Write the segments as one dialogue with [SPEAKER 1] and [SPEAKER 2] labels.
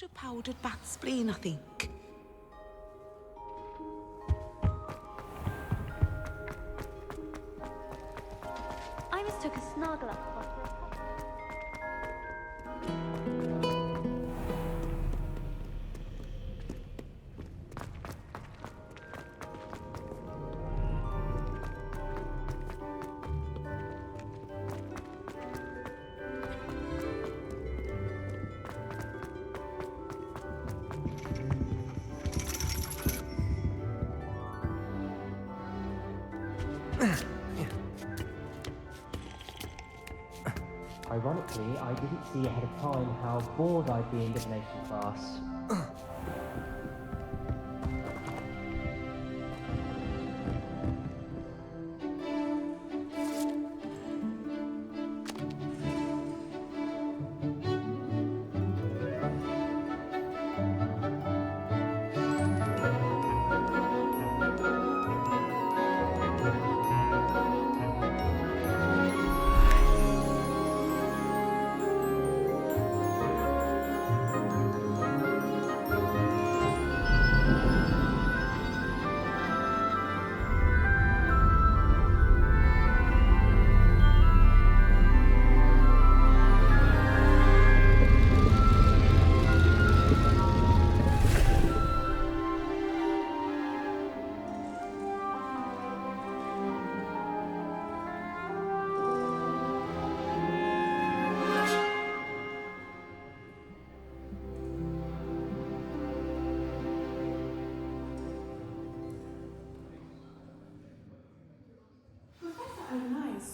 [SPEAKER 1] Your powdered back spleen, I think.
[SPEAKER 2] I mistook a snargle up for a
[SPEAKER 3] Ironically, I didn't see ahead of time how bored I'd be in divination class.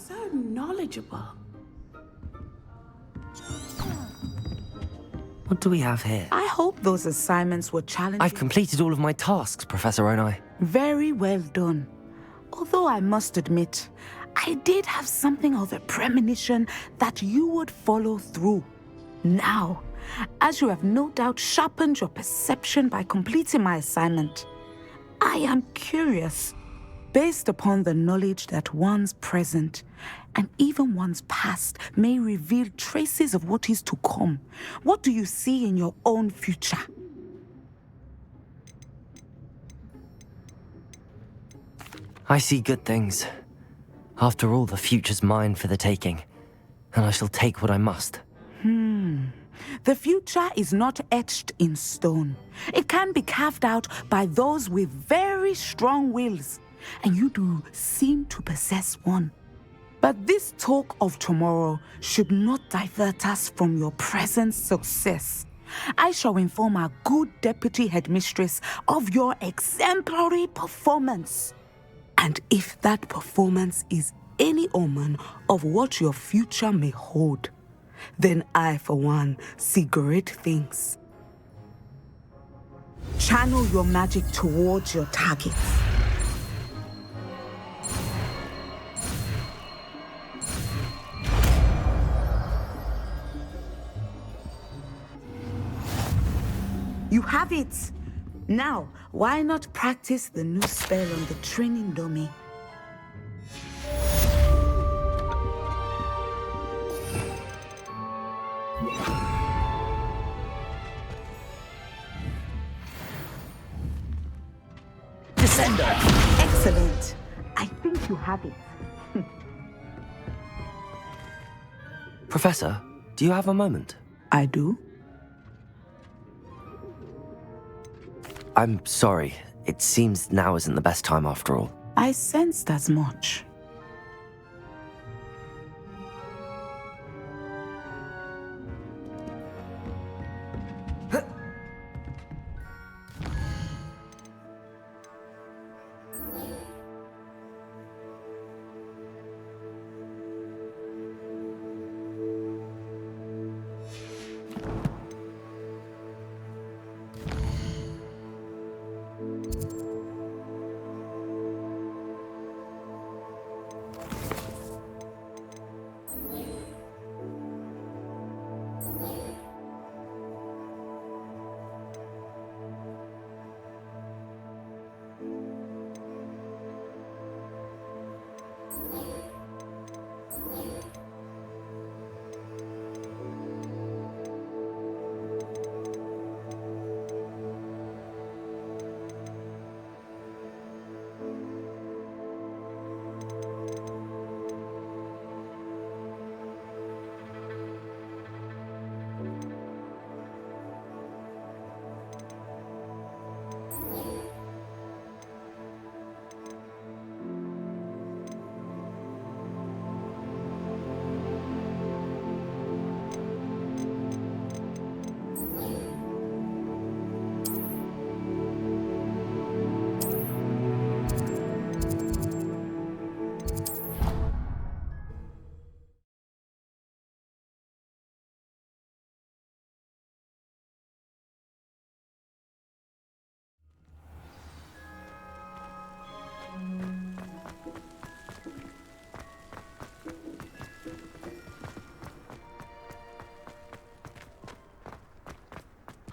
[SPEAKER 1] So knowledgeable.
[SPEAKER 4] What do we have here?
[SPEAKER 1] I hope those assignments were challenging.
[SPEAKER 4] I've completed all of my tasks, Professor Onai.
[SPEAKER 1] Very well done. Although I must admit, I did have something of a premonition that you would follow through. Now, as you have no doubt sharpened your perception by completing my assignment, I am curious. Based upon the knowledge that one's present and even one's past may reveal traces of what is to come, what do you see in your own future?
[SPEAKER 4] I see good things. After all, the future's mine for the taking, and I shall take what I must.
[SPEAKER 1] The future is not etched in stone. It can be carved out by those with very strong wills. And you do seem to possess one. But this talk of tomorrow should not divert us from your present success. I shall inform our good deputy headmistress of your exemplary performance. And if that performance is any omen of what your future may hold, then I, for one, see great things. Channel your magic towards your target. You have it! Now, why not practice the new spell on the training dummy?
[SPEAKER 4] Descender!
[SPEAKER 1] Excellent! I think you have it.
[SPEAKER 4] Professor, do you have a moment?
[SPEAKER 1] I do?
[SPEAKER 4] I'm sorry. It seems now isn't the best time after all.
[SPEAKER 1] I sensed as much.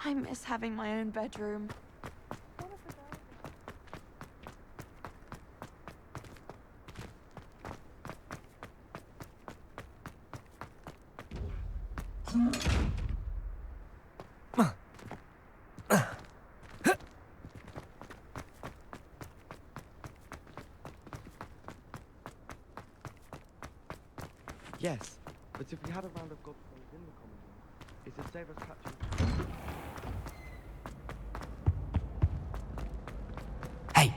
[SPEAKER 2] I miss having my own bedroom.
[SPEAKER 5] Yes, but if we had a round of godstones in the common room, it'd save us catching.
[SPEAKER 6] Hey,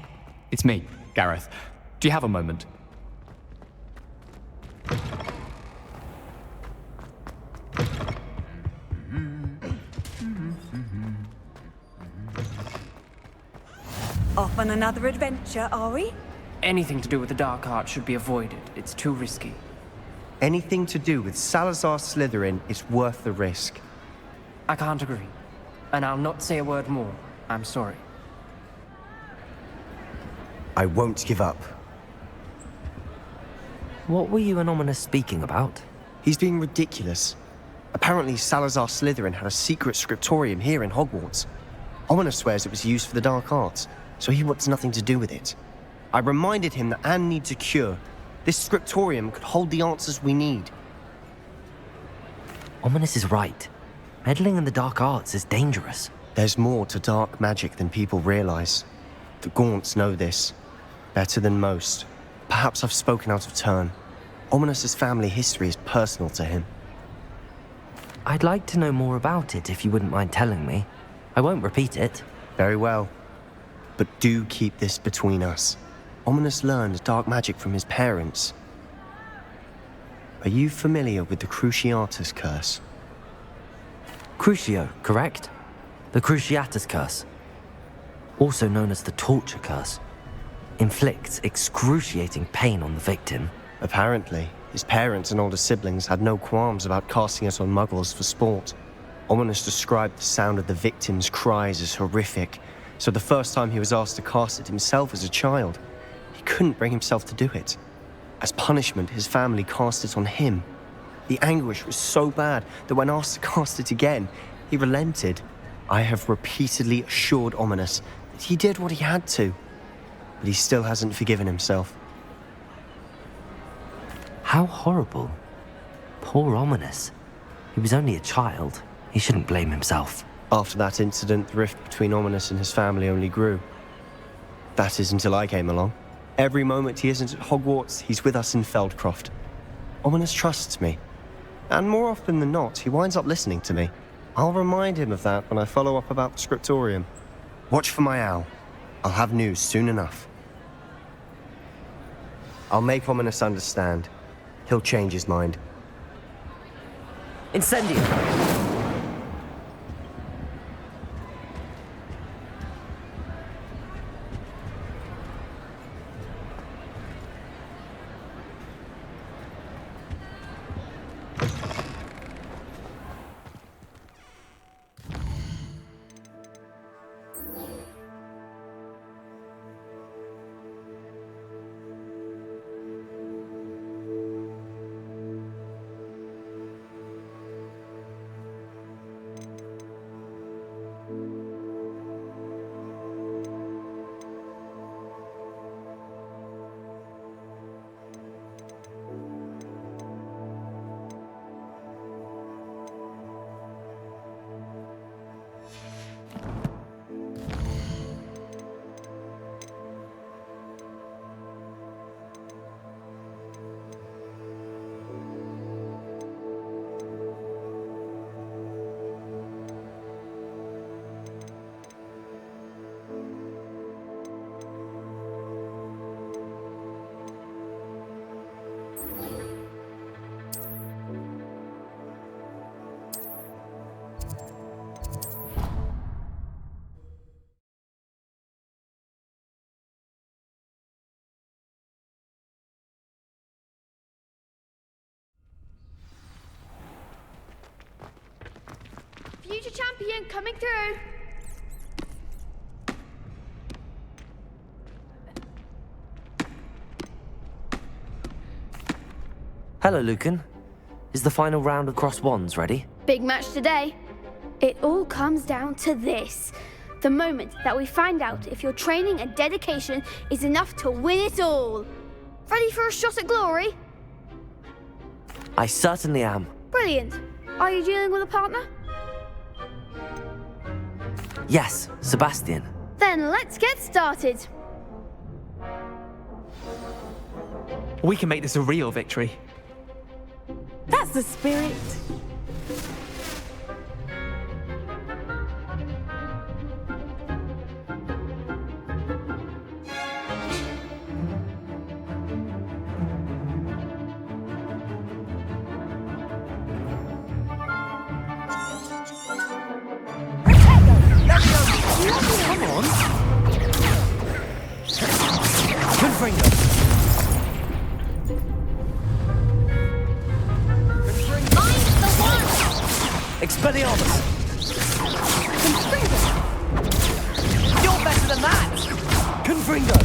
[SPEAKER 6] it's me, Gareth. Do you have a moment?
[SPEAKER 7] Off on another adventure, are we?
[SPEAKER 8] Anything to do with the dark arts should be avoided. It's too risky.
[SPEAKER 9] Anything to do with Salazar Slytherin is worth the risk.
[SPEAKER 8] I can't agree. And I'll not say a word more. I'm sorry.
[SPEAKER 9] I won't give up.
[SPEAKER 4] What were you and Ominous speaking about?
[SPEAKER 9] He's being ridiculous. Apparently Salazar Slytherin had a secret scriptorium here in Hogwarts. Ominous swears it was used for the dark arts, so he wants nothing to do with it. I reminded him that Anne needs a cure. This scriptorium could hold the answers we need.
[SPEAKER 4] Ominous is right. Meddling in the dark arts is dangerous.
[SPEAKER 9] There's more to dark magic than people realize. The Gaunts know this. Better than most. Perhaps I've spoken out of turn. Ominous's family history is personal to him.
[SPEAKER 4] I'd like to know more about it if you wouldn't mind telling me. I won't repeat it.
[SPEAKER 9] Very well. But do keep this between us. Ominous learned dark magic from his parents. Are you familiar with the Cruciatus Curse?
[SPEAKER 4] Crucio, correct? The Cruciatus Curse. Also known as the Torture Curse. Inflicts excruciating pain on the victim.
[SPEAKER 9] Apparently, his parents and older siblings had no qualms about casting it on muggles for sport. Ominous described the sound of the victim's cries as horrific, so the first time he was asked to cast it himself as a child, he couldn't bring himself to do it. As punishment, his family cast it on him. The anguish was so bad that when asked to cast it again, he relented. I have repeatedly assured Ominous that he did what he had to, but he still hasn't forgiven himself.
[SPEAKER 4] How horrible. Poor Ominous. He was only a child. He shouldn't blame himself.
[SPEAKER 9] After that incident, the rift between Ominous and his family only grew. That is until I came along. Every moment he isn't at Hogwarts, he's with us in Feldcroft. Ominous trusts me. And more often than not, he winds up listening to me. I'll remind him of that when I follow up about the scriptorium. Watch for my owl. I'll have news soon enough. I'll make Ominous understand. He'll change his mind.
[SPEAKER 4] Incendio!
[SPEAKER 2] Future champion coming through.
[SPEAKER 4] Hello, Lucan. Is the final round of Cross Wands ready?
[SPEAKER 2] Big match today.
[SPEAKER 10] It all comes down to this. The moment that we find out if your training and dedication is enough to win it all. Ready for a shot at glory?
[SPEAKER 4] I certainly am.
[SPEAKER 10] Brilliant. Are you dealing with a partner?
[SPEAKER 4] Yes, Sebastian.
[SPEAKER 10] Then let's get started.
[SPEAKER 11] We can make this a real victory.
[SPEAKER 1] That's the spirit.
[SPEAKER 4] Come on. Confringo.
[SPEAKER 10] Find the one!
[SPEAKER 4] Expelliarmus.
[SPEAKER 10] Confringo!
[SPEAKER 4] You're better than that. Confringo.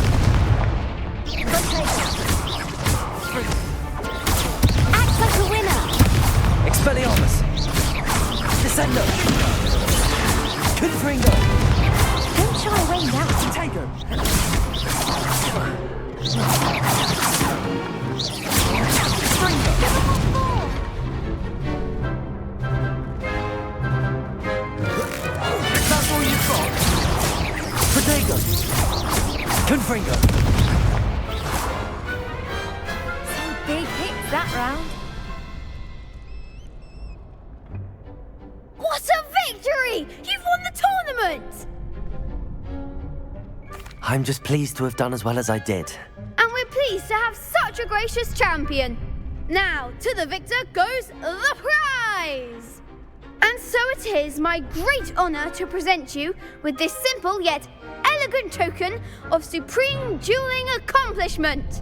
[SPEAKER 10] Act like a winner!
[SPEAKER 4] Expelliarmus. Descendo. Confringo.
[SPEAKER 10] Don't shy away now.
[SPEAKER 4] Tego. That's all you've got. Protego. Confringo.
[SPEAKER 10] Some big hits that round. What a victory! You've won the tournament!
[SPEAKER 4] I'm just pleased to have done as well as I did.
[SPEAKER 10] And we're pleased to have such a gracious champion. Now, to the victor goes the prize! And so it is my great honour to present you with this simple yet elegant token of supreme dueling accomplishment.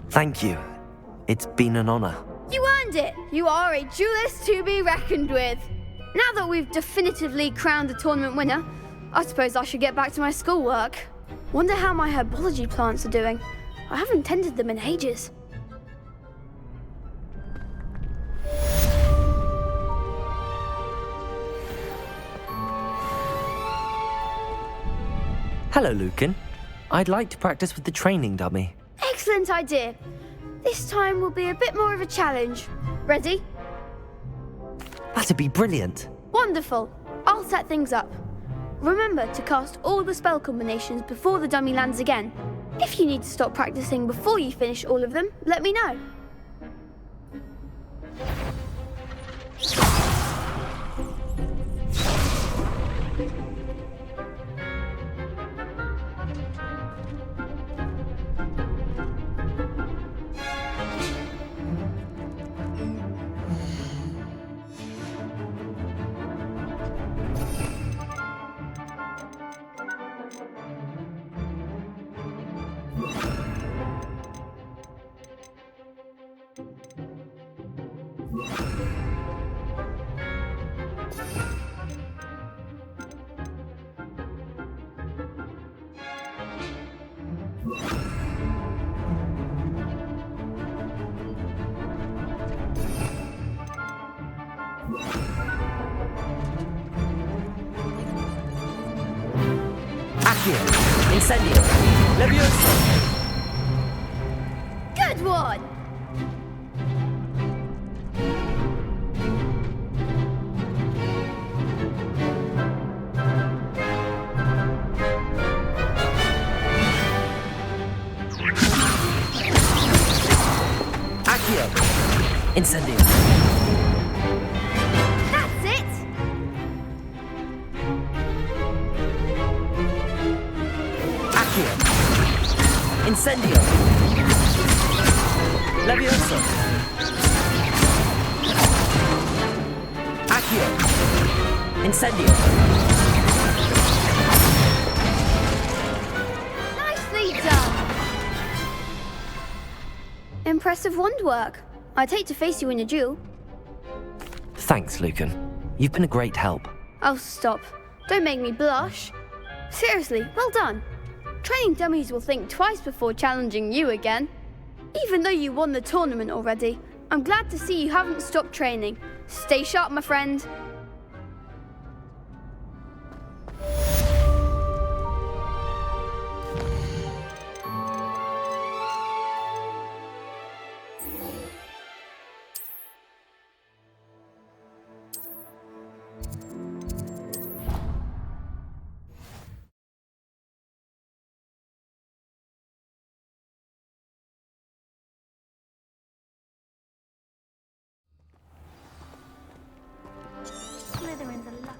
[SPEAKER 4] Thank you. It's been an honor.
[SPEAKER 10] You earned it. You are a duelist to be reckoned with. Now that we've definitively crowned the tournament winner, I suppose I should get back to my schoolwork. Wonder how my herbology plants are doing. I haven't tended them in ages.
[SPEAKER 4] Hello, Lucan. I'd like to practice with the training dummy.
[SPEAKER 10] Excellent idea. This time will be a bit more of a challenge. Ready?
[SPEAKER 4] That'd be brilliant.
[SPEAKER 10] Wonderful. I'll set things up. Remember to cast all the spell combinations before the dummy lands again. If you need to stop practicing before you finish all of them, let me know.
[SPEAKER 4] Incendio. Levioso.
[SPEAKER 10] Good one!
[SPEAKER 4] Accio. Incendio.
[SPEAKER 10] That's it!
[SPEAKER 4] Incendio. Levioso. Accio. Incendio.
[SPEAKER 10] Nicely done! Impressive wand work. I'd hate to face you in a duel.
[SPEAKER 4] Thanks, Lucan. You've been a great help.
[SPEAKER 10] Oh, stop. Don't make me blush. Seriously, well done. Training dummies will think twice before challenging you again. Even though you won the tournament already, I'm glad to see you haven't stopped training. Stay sharp, my friend.
[SPEAKER 2] Slytherin's a lucky.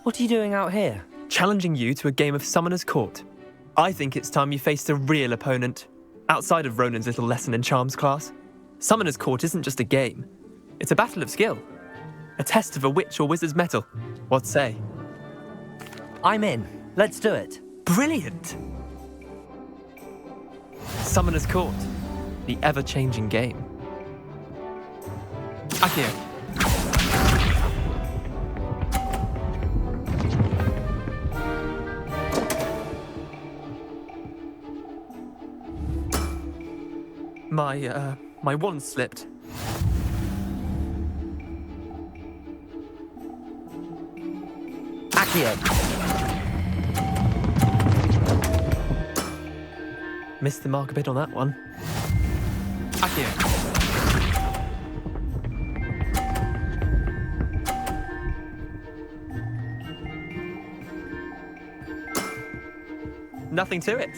[SPEAKER 4] What are you doing out here?
[SPEAKER 11] Challenging you to a game of Summoner's Court. I think it's time you faced a real opponent, outside of Ronan's little lesson in charms class. Summoner's Court isn't just a game. It's a battle of skill. A test of a witch or wizard's mettle. What say?
[SPEAKER 4] I'm in. Let's do it.
[SPEAKER 11] Brilliant! Summoner's Court. The ever-changing game. Accio. My wand slipped.
[SPEAKER 4] Accio.
[SPEAKER 11] Missed the mark a bit on that one. Accio. Nothing to it.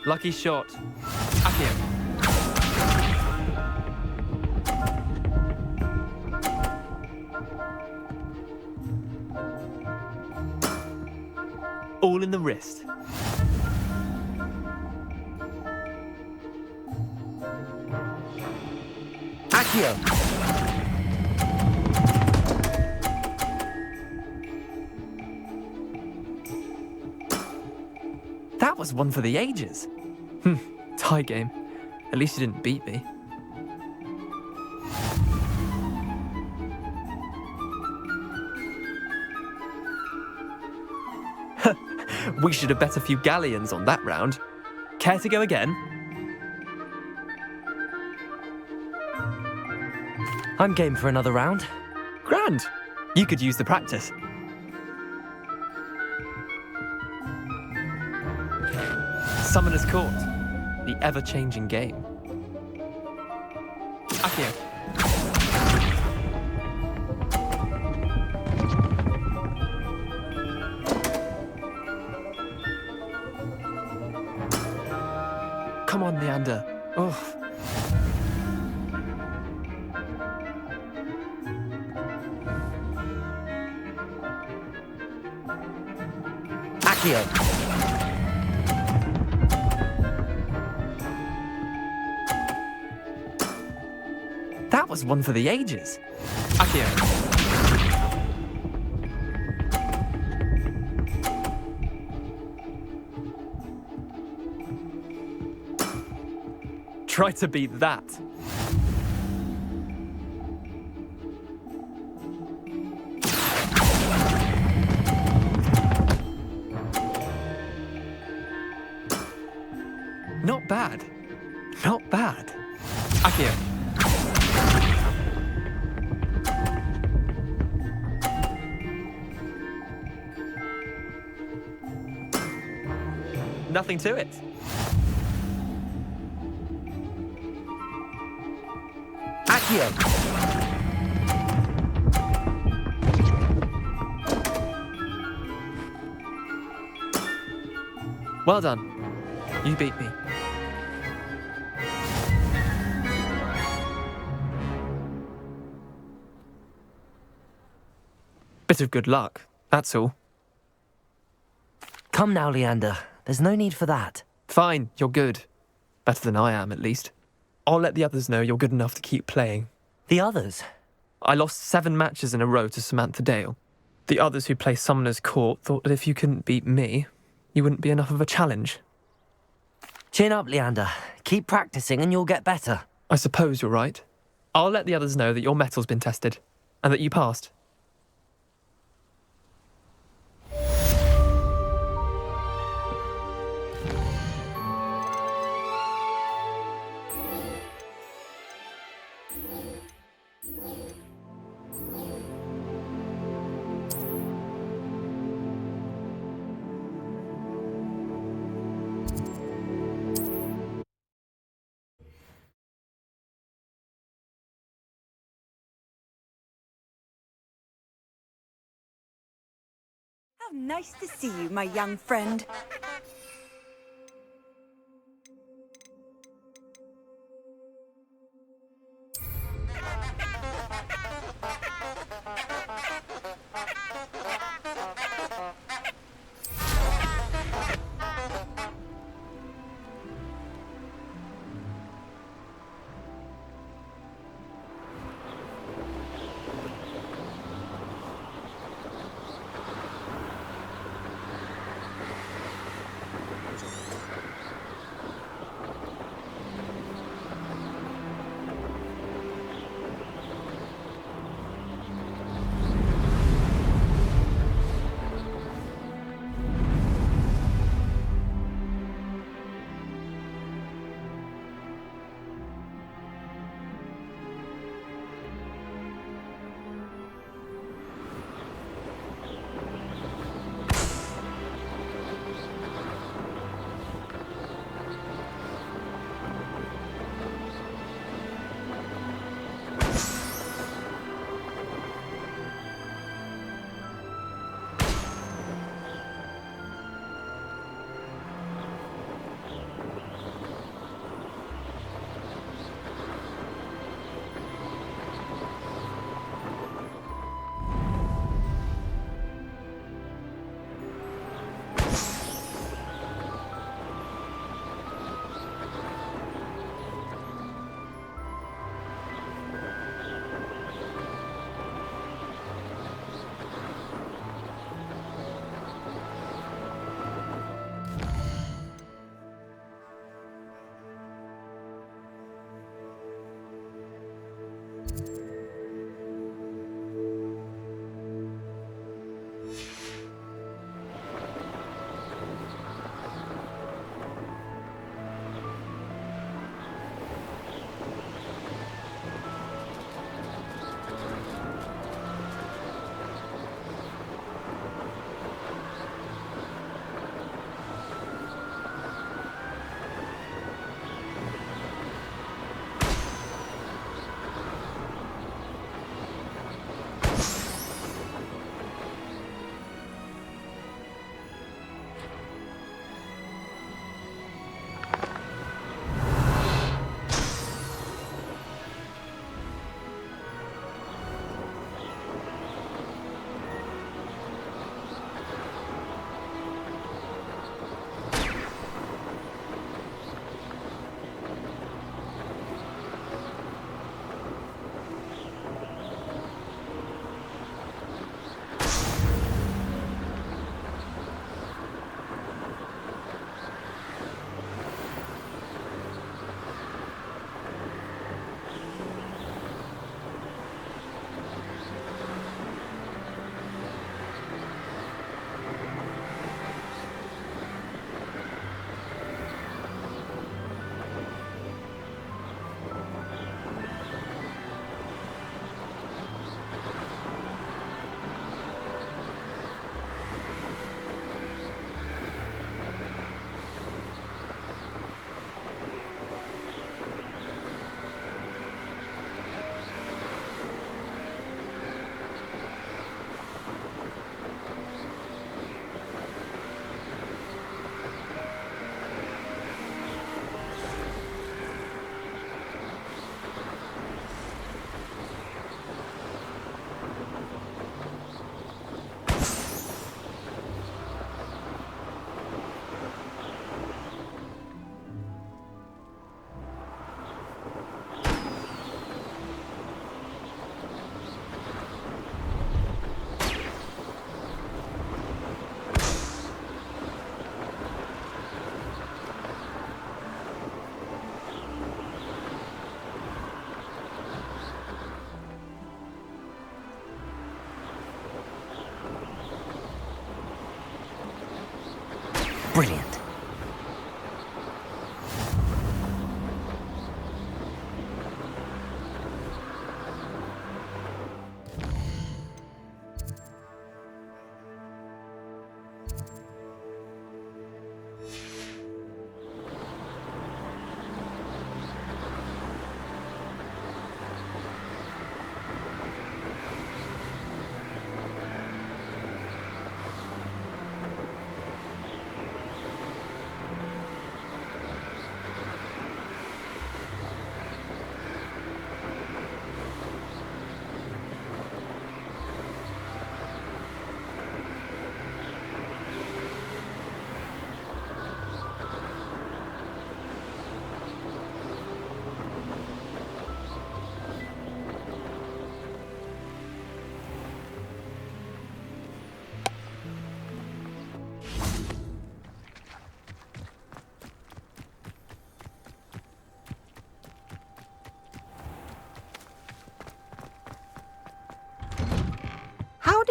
[SPEAKER 11] Lucky shot. Accio. All in the wrist.
[SPEAKER 4] Accio.
[SPEAKER 11] That was one for the ages. Tie game. At least you didn't beat me. We should have bet a few galleons on that round. Care to go again?
[SPEAKER 4] I'm game for another round.
[SPEAKER 11] Grand. You could use the practice. Summoner's Court. The ever-changing game. Accio. Come on, Leander. Oh.
[SPEAKER 4] Accio.
[SPEAKER 11] That was one for the ages. Accio. Try to beat that. Not bad. Not bad. Accio. Nothing to it.
[SPEAKER 4] Accio.
[SPEAKER 11] Well done. You beat me. Bit of good luck, that's all.
[SPEAKER 4] Come now, Leander. There's no need for that.
[SPEAKER 11] Fine, you're good. Better than I am, at least. I'll let the others know you're good enough to keep playing.
[SPEAKER 4] The others?
[SPEAKER 11] I lost 7 matches in a row to Samantha Dale. The others who play Summoner's Court thought that if you couldn't beat me, you wouldn't be enough of a challenge.
[SPEAKER 4] Chin up, Leander. Keep practicing and you'll get better.
[SPEAKER 11] I suppose you're right. I'll let the others know that your metal's been tested, and that you passed.
[SPEAKER 7] How nice to see you, my young friend.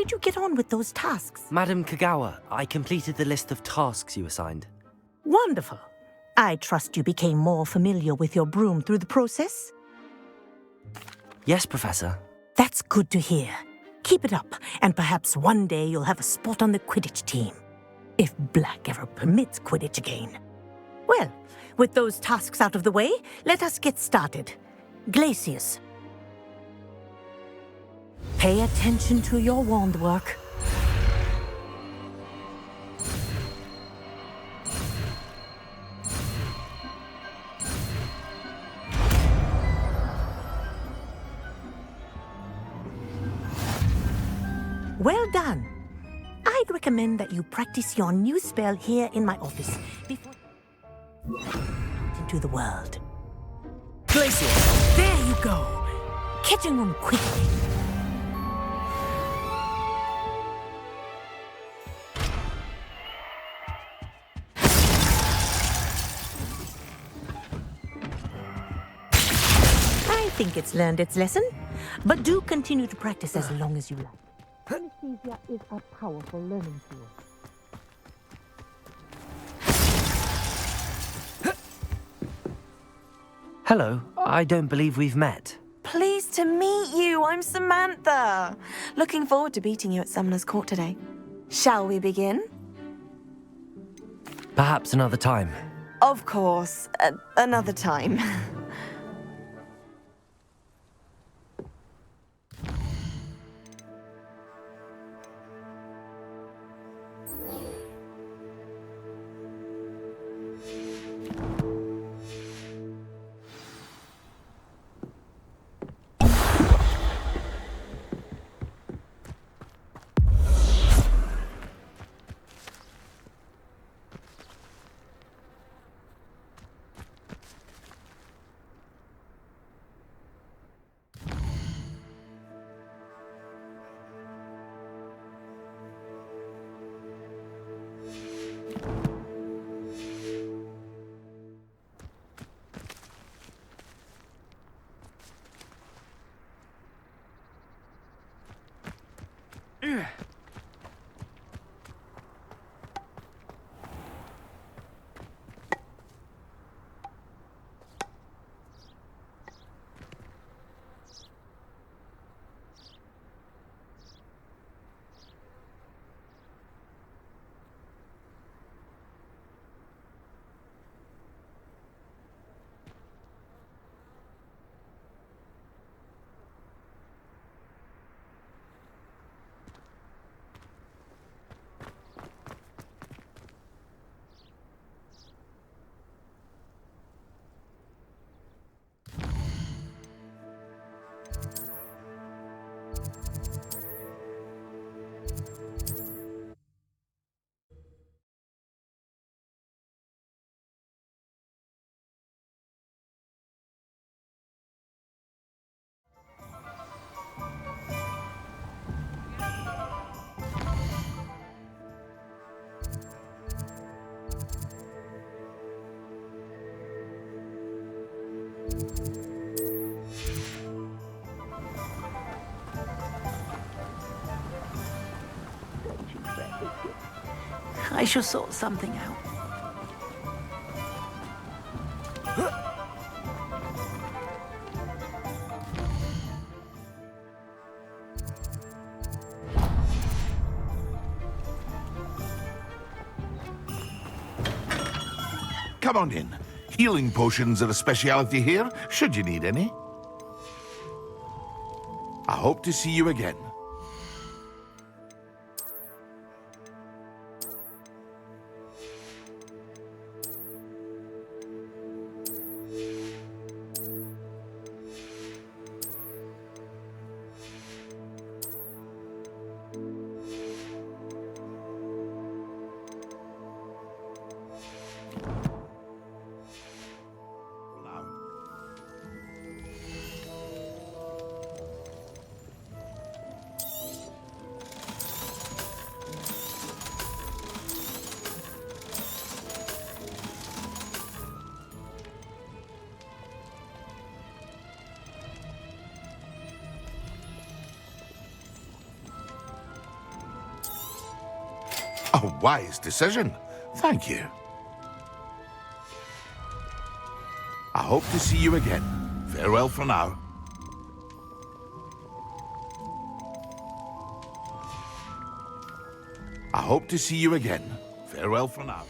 [SPEAKER 12] did you get on with those tasks?
[SPEAKER 4] Madam Kagawa, I completed the list of tasks you assigned.
[SPEAKER 12] Wonderful. I trust you became more familiar with your broom through the process?
[SPEAKER 4] Yes, Professor.
[SPEAKER 12] That's good to hear. Keep it up, and perhaps one day you'll have a spot on the Quidditch team. If Black ever permits Quidditch again. Well, with those tasks out of the way, let us get started. Glacius. Pay attention to your wand work. Well done. I'd recommend that you practice your new spell here in my office before into the world. Glacius, there you go. Catching them quickly. I think it's learned its lesson, but do continue to practice as long as you like. Anesthesia is a powerful learning tool.
[SPEAKER 4] Hello, I don't believe we've met.
[SPEAKER 13] Pleased to meet you. I'm Samantha. Looking forward to beating you at Summoner's Court today. Shall we begin?
[SPEAKER 4] Perhaps another time.
[SPEAKER 13] Of course. Another time.
[SPEAKER 1] I shall sort something out.
[SPEAKER 14] Come on in. Healing potions are a speciality here, should you need any. I hope to see you again. A wise decision. Thank you. I hope to see you again. Farewell for now. I hope to see you again. Farewell for now.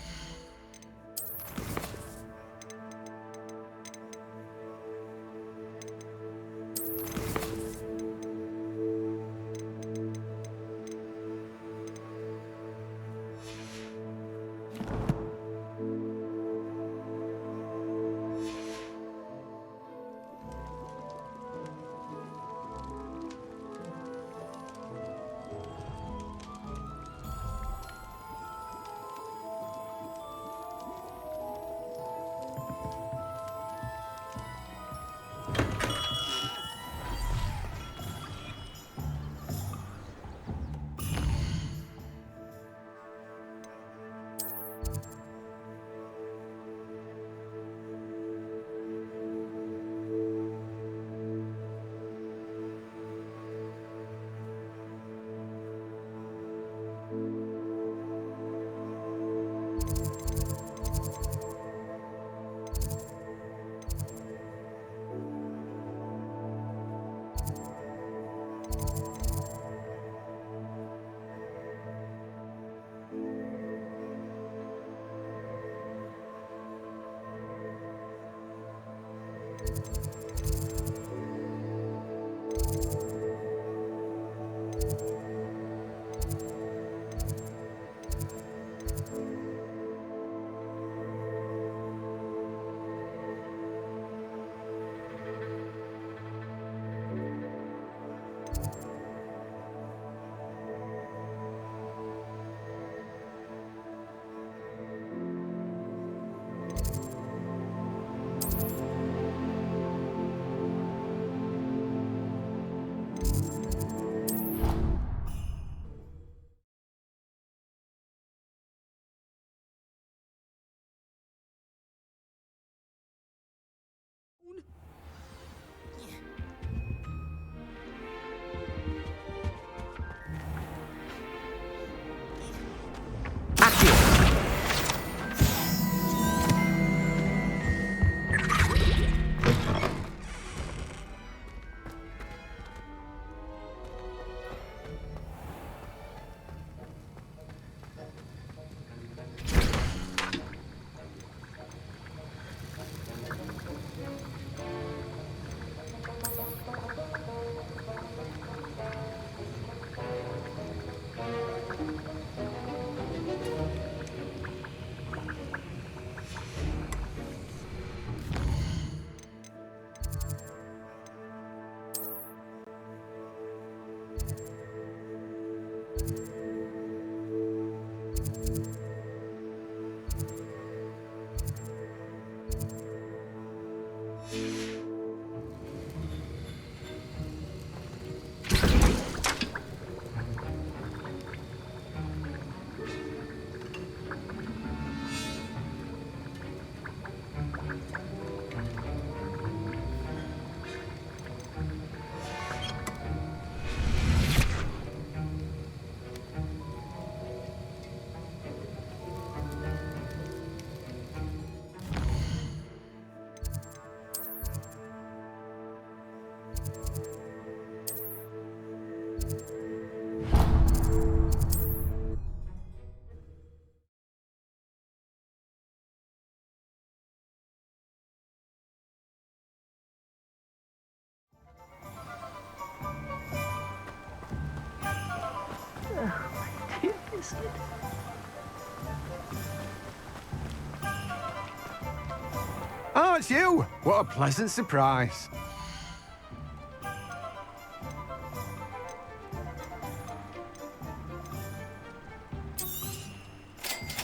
[SPEAKER 15] Oh, it's you! What a pleasant surprise.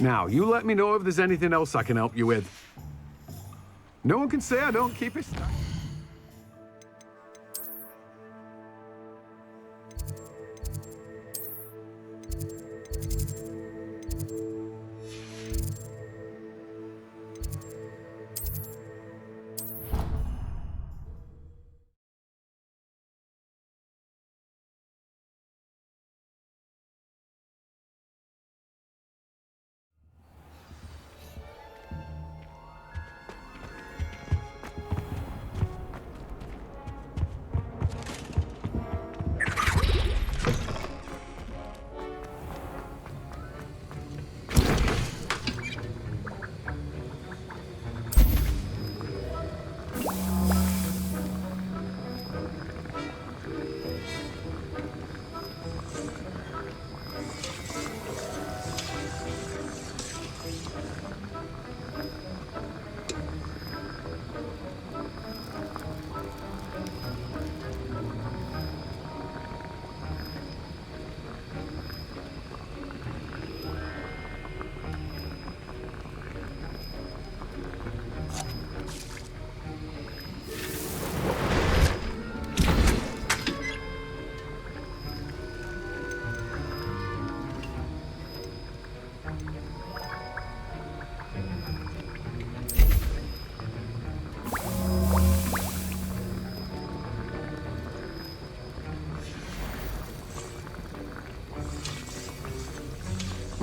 [SPEAKER 15] Now, you let me know if there's anything else I can help you with. No one can say I don't keep it.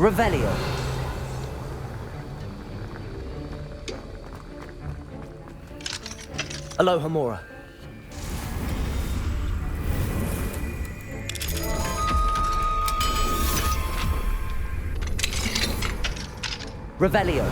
[SPEAKER 4] Revelio. Aloha Mora. Revelio.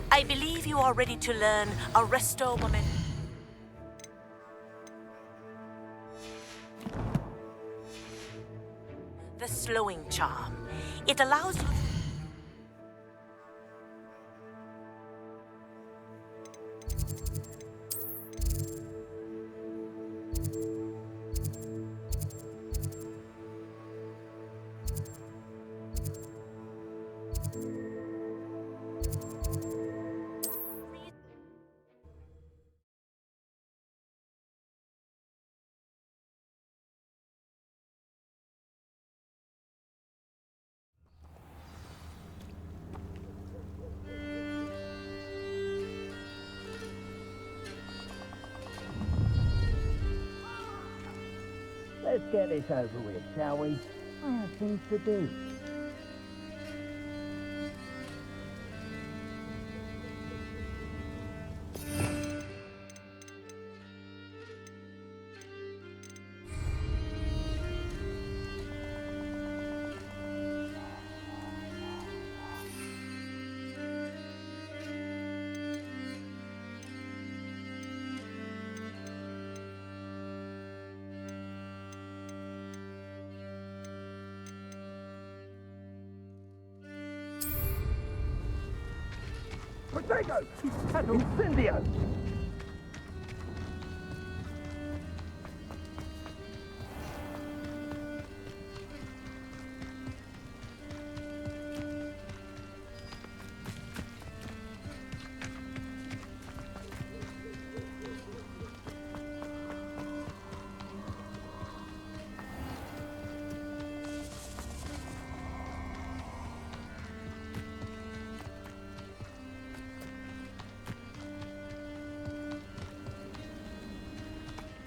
[SPEAKER 12] I believe you are ready to learn Arresto Momentum. The slowing charm. It allows you...
[SPEAKER 16] Let's get this over with, shall we? I have things to do.
[SPEAKER 17] Potato! Incendio!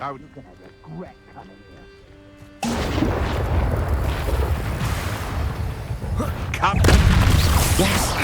[SPEAKER 14] I would...
[SPEAKER 16] You're gonna regret coming here.
[SPEAKER 14] Come.
[SPEAKER 4] Yes.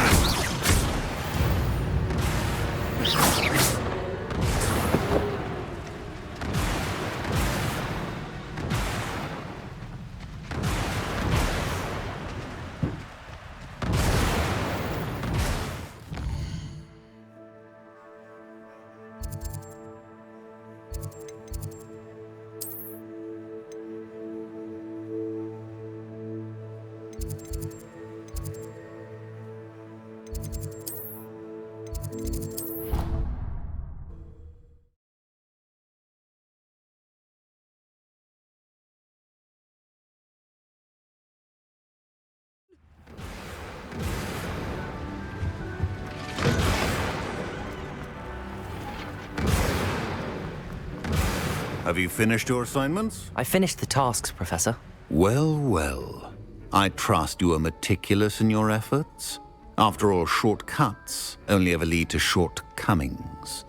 [SPEAKER 18] Have you finished your assignments?
[SPEAKER 4] I finished the tasks, Professor.
[SPEAKER 18] Well, well. I trust you are meticulous in your efforts. After all, shortcuts only ever lead to shortcomings.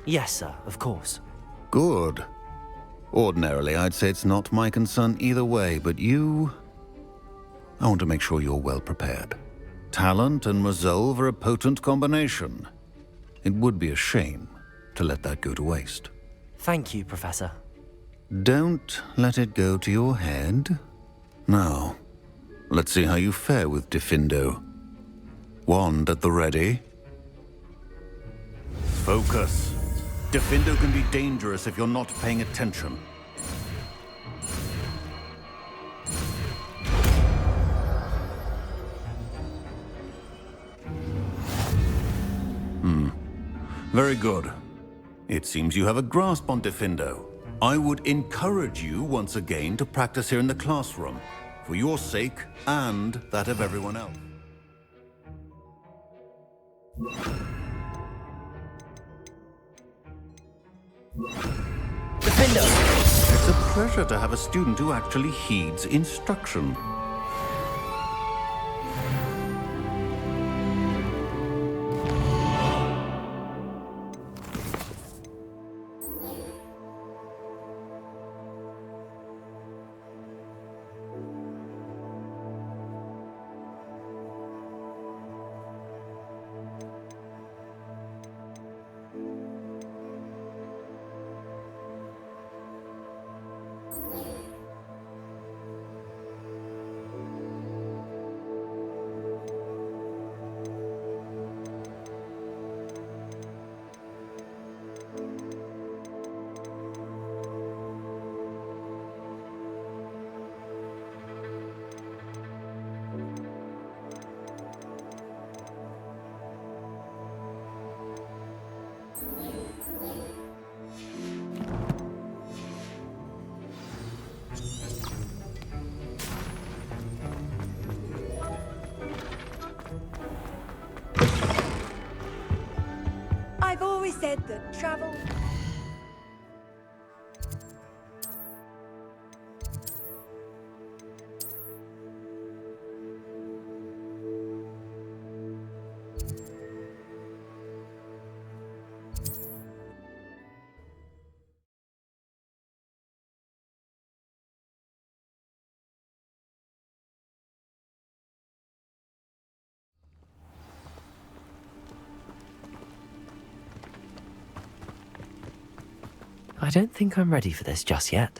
[SPEAKER 4] Yes, sir, of course.
[SPEAKER 18] Good. Ordinarily, I'd say it's not my concern either way, but you... I want to make sure you're well prepared. Talent and resolve are a potent combination. It would be a shame to let that go to waste.
[SPEAKER 4] Thank you, Professor.
[SPEAKER 18] Don't let it go to your head. Now, let's see how you fare with Diffindo. Wand at the ready. Focus. Diffindo can be dangerous if you're not paying attention. Very good. It seems you have a grasp on Diffindo. I would encourage you once again to practice here in the classroom, for your sake and that of everyone else.
[SPEAKER 4] Diffindo!
[SPEAKER 18] It's a pleasure to have a student who actually heeds instruction.
[SPEAKER 7] I've always said that travel...
[SPEAKER 4] I don't think I'm ready for this just yet.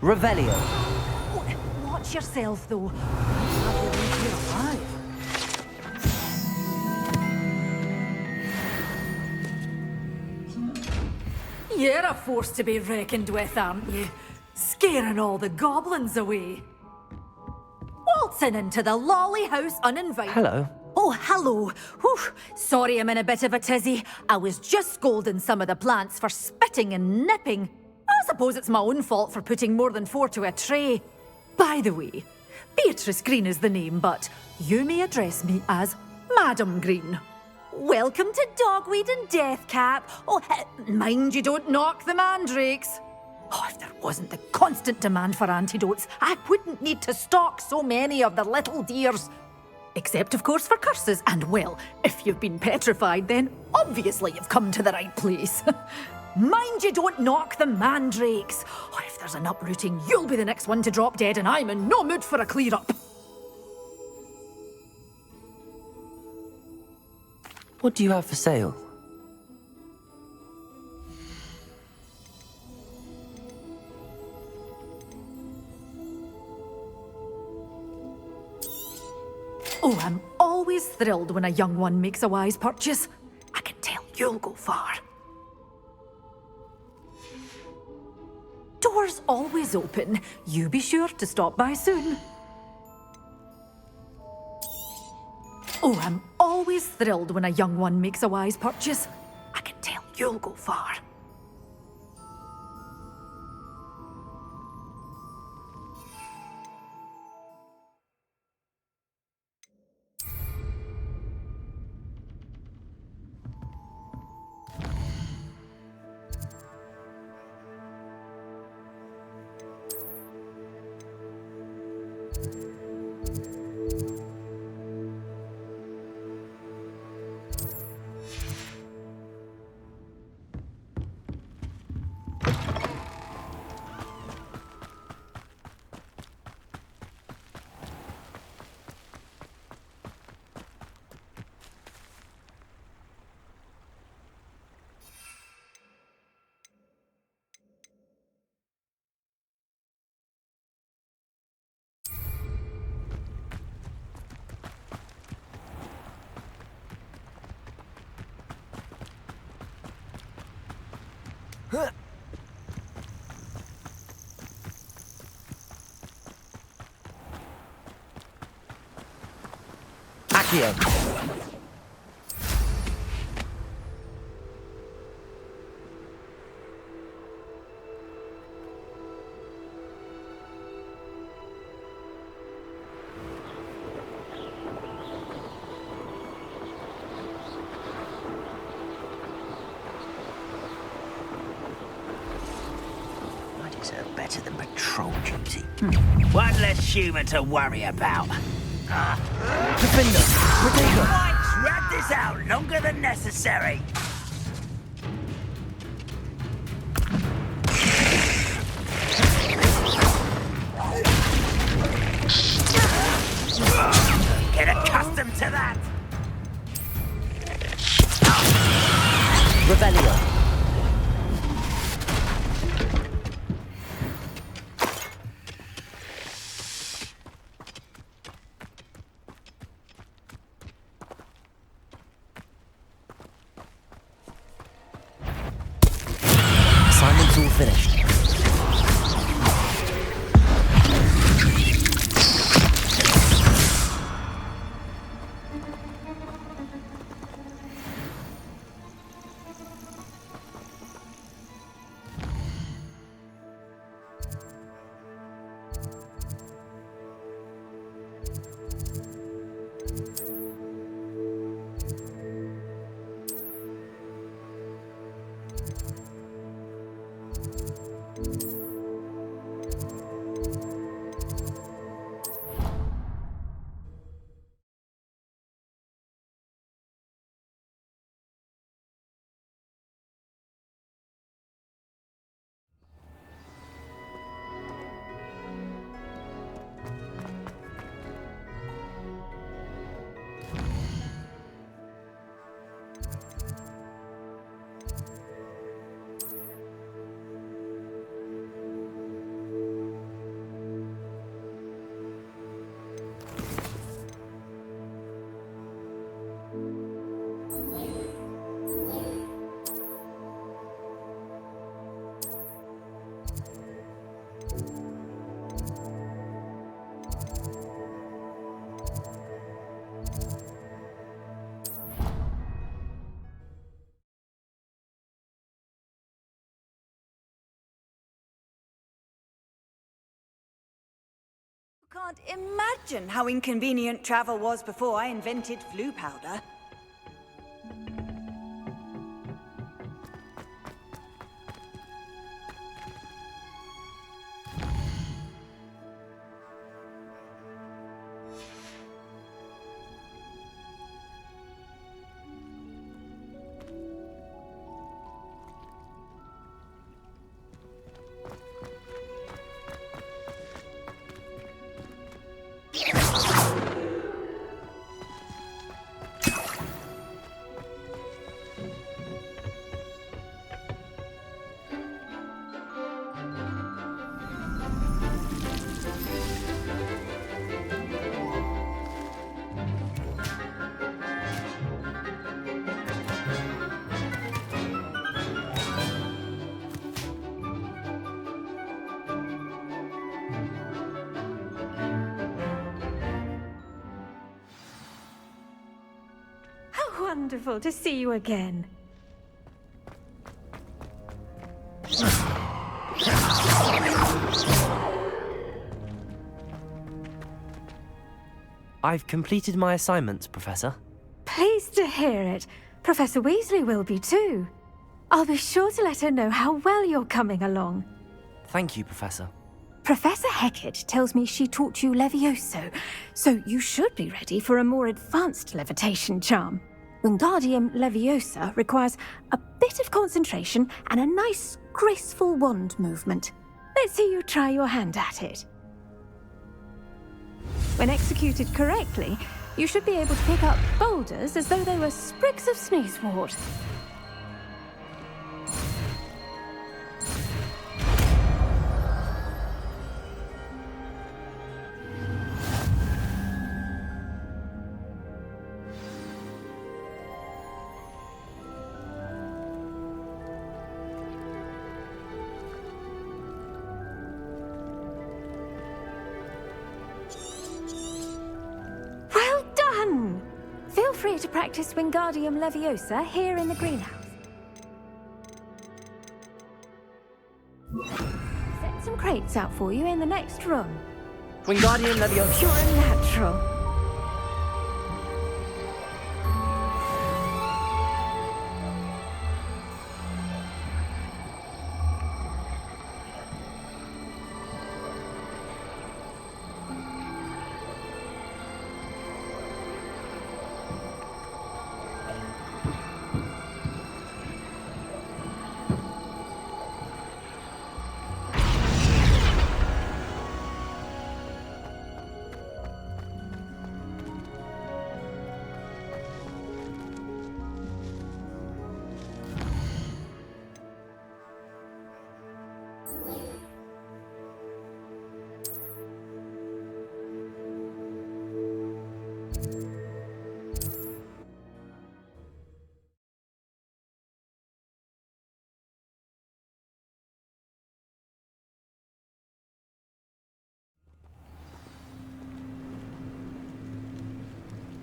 [SPEAKER 4] Revelio.
[SPEAKER 12] Watch yourself, though. Have you reached here alive? You're a force to be reckoned with, aren't you? Scaring all the goblins away. Waltzing into the lolly house uninvited.
[SPEAKER 4] Hello.
[SPEAKER 12] Oh, hello. Whew. Sorry I'm in a bit of a tizzy. I was just scolding some of the plants for spitting and nipping.
[SPEAKER 19] suppose it's my own fault for putting more than 4 to a tray. By the way, Beatrice Green is the name, but you may address me as Madam Green. Welcome to Dogweed and Deathcap. Oh, mind you don't knock the mandrakes. Oh, if there wasn't the constant demand for antidotes, I wouldn't need to stock so many of the little dears. Except, of course, for curses. And, well, if you've been petrified, then obviously you've come to the right place. Mind you don't knock the mandrakes. Oh, if there's an uprooting, you'll be the next one to drop dead, and I'm in no mood for a clear-up.
[SPEAKER 4] What do you have for sale?
[SPEAKER 19] Oh, I'm always thrilled when a young one makes a wise purchase. I can tell you'll go far. Doors always open. You be sure to stop by soon. Oh, I'm always thrilled when a young one makes a wise purchase. I can tell you'll go far.
[SPEAKER 4] Accio.
[SPEAKER 20] Better than patrol duty. One less human to worry about.
[SPEAKER 4] Defender, Protego.
[SPEAKER 20] Let's drag this out longer than necessary. Get accustomed to that.
[SPEAKER 4] Rebellion. Assignment's all finished.
[SPEAKER 7] Can't imagine how inconvenient travel was before I invented flu powder.
[SPEAKER 19] Wonderful to see you again.
[SPEAKER 4] I've completed my assignments, Professor.
[SPEAKER 19] Pleased to hear it. Professor Weasley will be too. I'll be sure to let her know how well you're coming along.
[SPEAKER 4] Thank you, Professor.
[SPEAKER 19] Professor Hecat tells me she taught you Levioso, so you should be ready for a more advanced levitation charm. Wingardium Leviosa requires a bit of concentration and a nice, graceful wand movement. Let's see you try your hand at it. When executed correctly, you should be able to pick up boulders as though they were sprigs of sneezewort. Feel free to practice Wingardium Leviosa here in the greenhouse. Set some crates out for you in the next room.
[SPEAKER 4] Wingardium Leviosa.
[SPEAKER 19] You're a natural.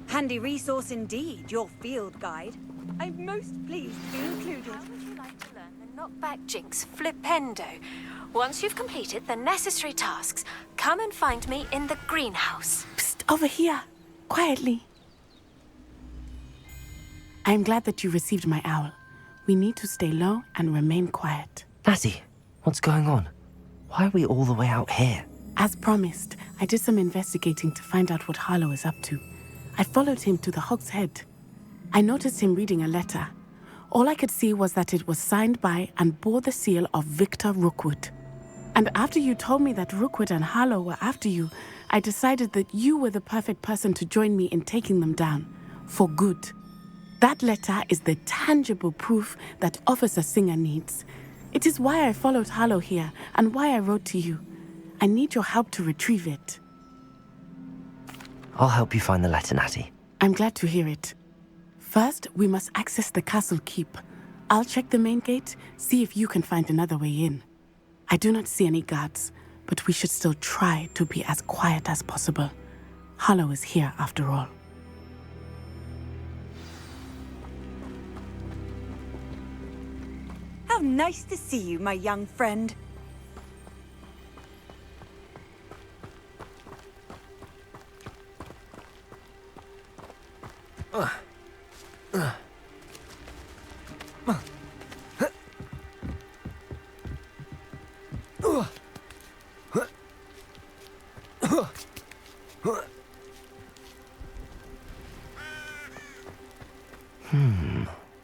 [SPEAKER 7] Handy resource indeed, your field guide. I'm most pleased to be included.
[SPEAKER 19] How would you like to learn the knockback jinx flipendo? Once you've completed the necessary tasks, come and find me in the greenhouse.
[SPEAKER 1] Psst, over here. Quietly. I'm glad that you received my owl. We need to stay low and remain quiet.
[SPEAKER 4] Natty, what's going on? Why are we all the way out here?
[SPEAKER 1] As promised, I did some investigating to find out what Harlow is up to. I followed him to the Hog's Head. I noticed him reading a letter. All I could see was that it was signed by and bore the seal of Victor Rookwood. And after you told me that Rookwood and Harlow were after you, I decided that you were the perfect person to join me in taking them down. For good. That letter is the tangible proof that Officer Singer needs. It is why I followed Harlow here and why I wrote to you. I need your help to retrieve it.
[SPEAKER 4] I'll help you find the letter, Natty.
[SPEAKER 1] I'm glad to hear it. First, we must access the castle keep. I'll check the main gate, see if you can find another way in. I do not see any guards, but we should still try to be as quiet as possible. Harlow is here after all.
[SPEAKER 7] How nice to see you, my young friend.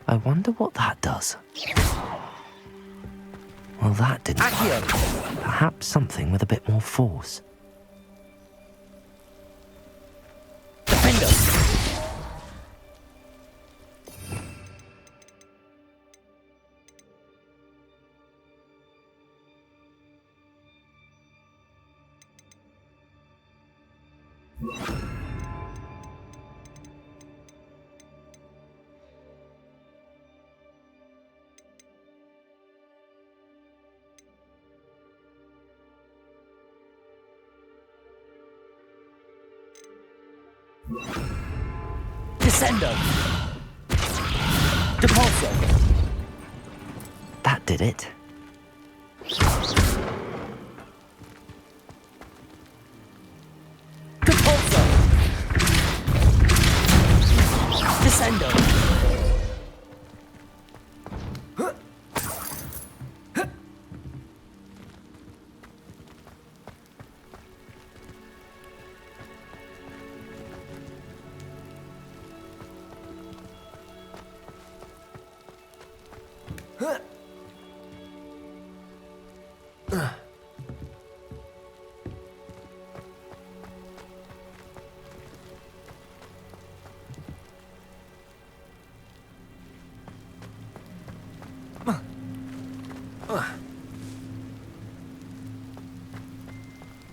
[SPEAKER 4] I wonder what that does. Well, that didn't work. Perhaps something with a bit more force.
[SPEAKER 8] Defender! Descendo! Depulso!
[SPEAKER 4] That did it.
[SPEAKER 8] Depulso! Descendo!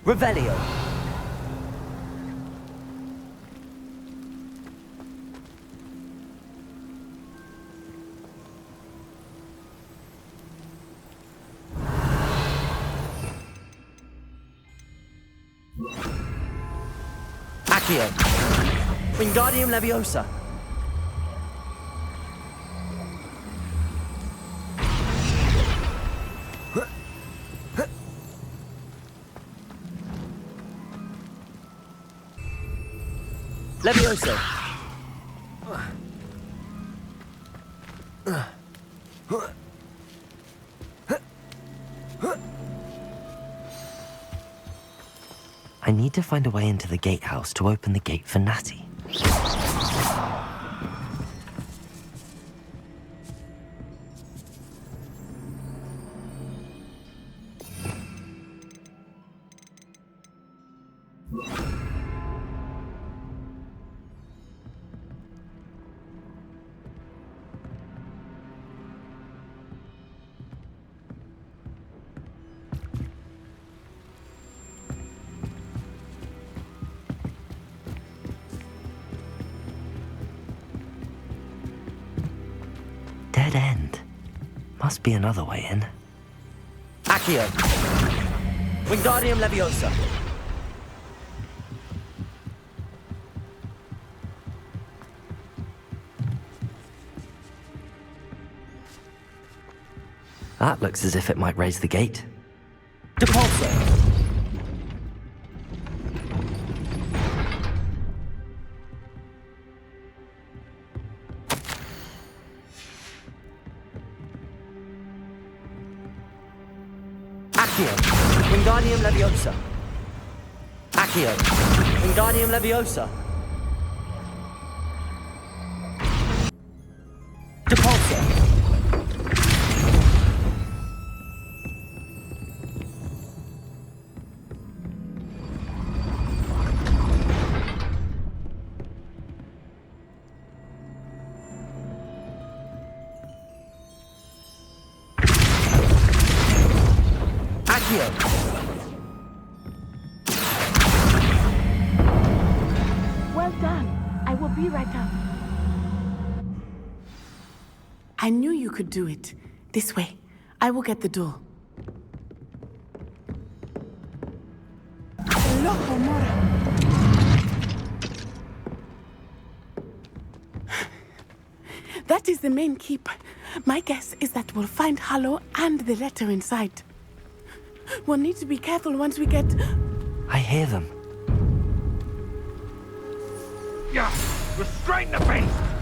[SPEAKER 8] Revelio. Accio. Wingardium Leviosa. Leviosa.
[SPEAKER 4] I need to find a way into the gatehouse to open the gate for Natty. Dead end. Must be another way in.
[SPEAKER 8] Accio. Wingardium Leviosa.
[SPEAKER 4] That looks as if it might raise the gate.
[SPEAKER 8] Depulso. Accio. Wingardium Leviosa. Accio. Wingardium Leviosa. Depulso.
[SPEAKER 1] Well done. I will be right up. I knew you could do it. This way. I will get the door. Loco Mora. That is the main keep. My guess is that we'll find Hallow and the letter inside. We'll need to be careful once we get...
[SPEAKER 4] I hear them.
[SPEAKER 17] Yeah, restrain the beast!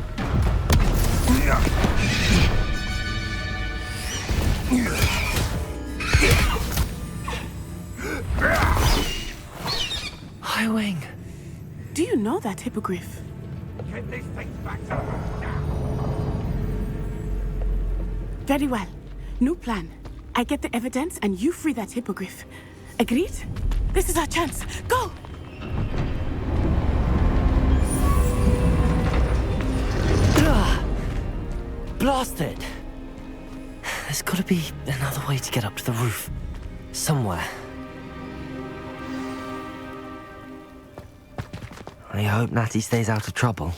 [SPEAKER 11] Highwing.
[SPEAKER 1] Do you know that hippogriff?
[SPEAKER 17] Get these things back to
[SPEAKER 1] Very well. New plan. I get the evidence and you free that hippogriff. Agreed? This is our chance. Go!
[SPEAKER 4] Blasted! There's gotta be another way to get up to the roof. Somewhere. I hope Natty stays out of trouble.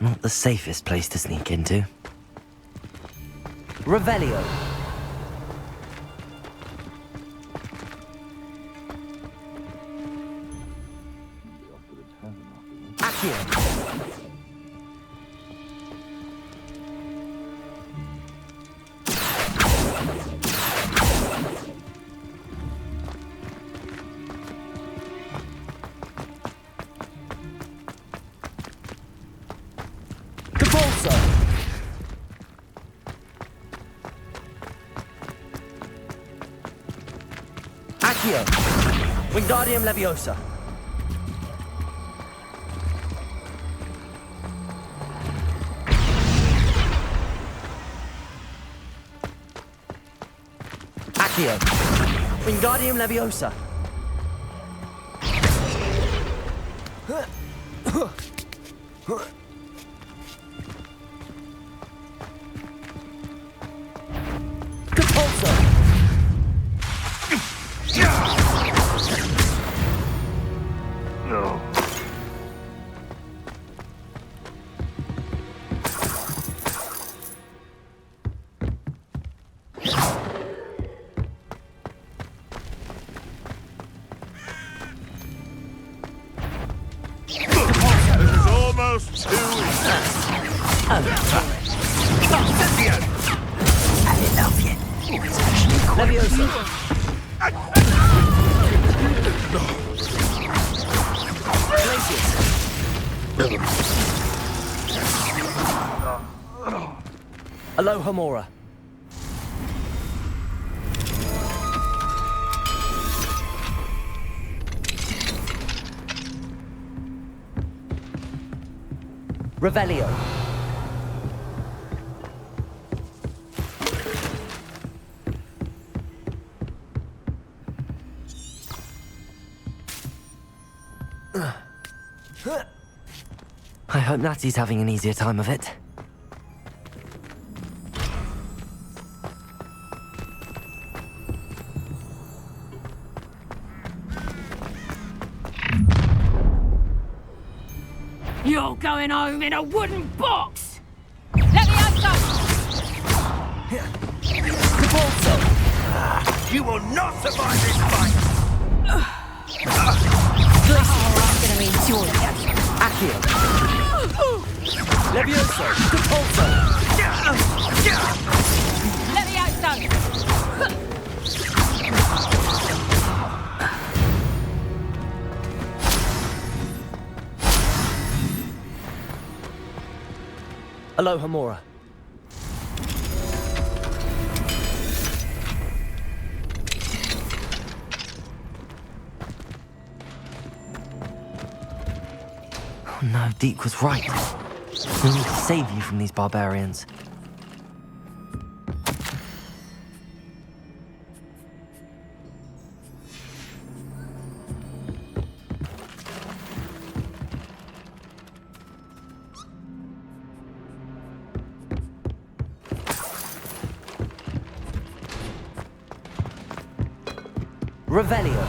[SPEAKER 4] Not the safest place to sneak into. Revelio. Accio. Accio. Wingardium Leviosa. Accio. Wingardium Leviosa. Aloha Mora. Revelio. I hope Natty's having an easier time of it.
[SPEAKER 21] You're going home in a wooden box! Let me have some!
[SPEAKER 17] You will not survive this fight!
[SPEAKER 21] I'm gonna enjoy that.
[SPEAKER 4] Accio. Levioso. Capulso.
[SPEAKER 21] Let me have some!
[SPEAKER 4] Aloha Mora. Oh no, Deke was right. We need to save you from these barbarians. Revelio.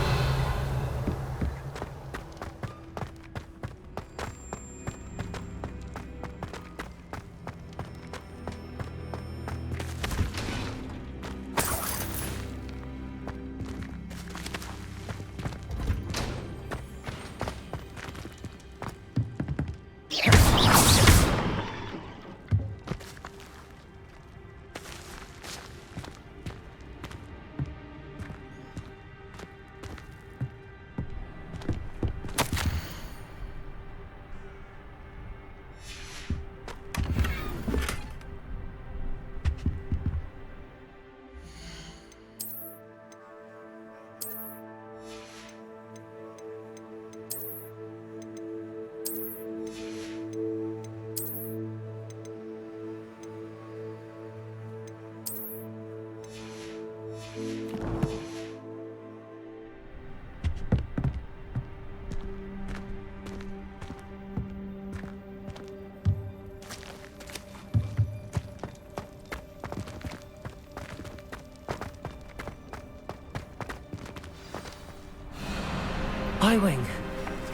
[SPEAKER 4] Highwing,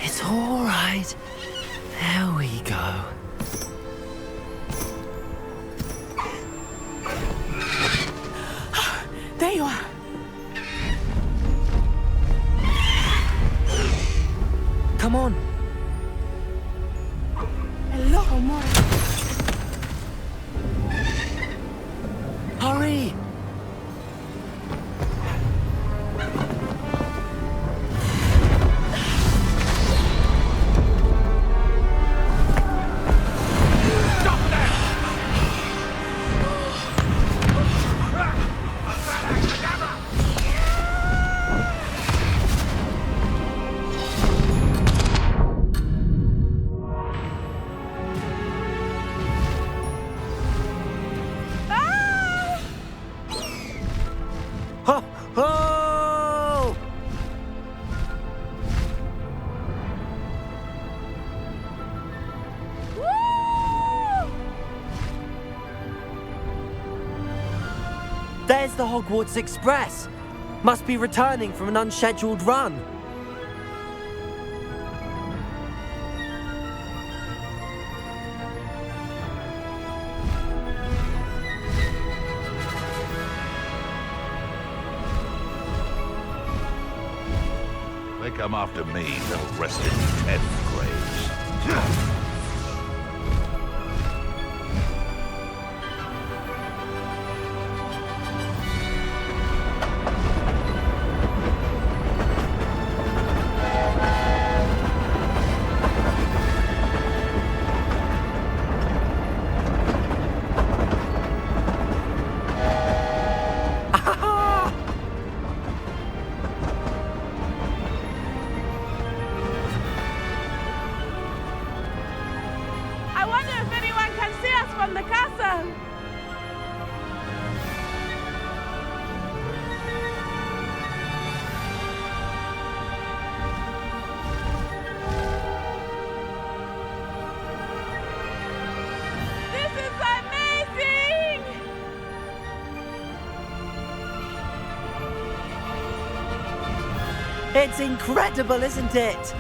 [SPEAKER 4] it's all right. There we go.
[SPEAKER 1] There you are.
[SPEAKER 4] Come on.
[SPEAKER 1] Hello, Amore.
[SPEAKER 4] Hurry! Oh! There's the Hogwarts Express. Must be returning from an unscheduled run.
[SPEAKER 14] They come after me, they'll rest in 10 graves.
[SPEAKER 1] I wonder if anyone can see us from the castle. This is amazing!
[SPEAKER 4] It's incredible, isn't it?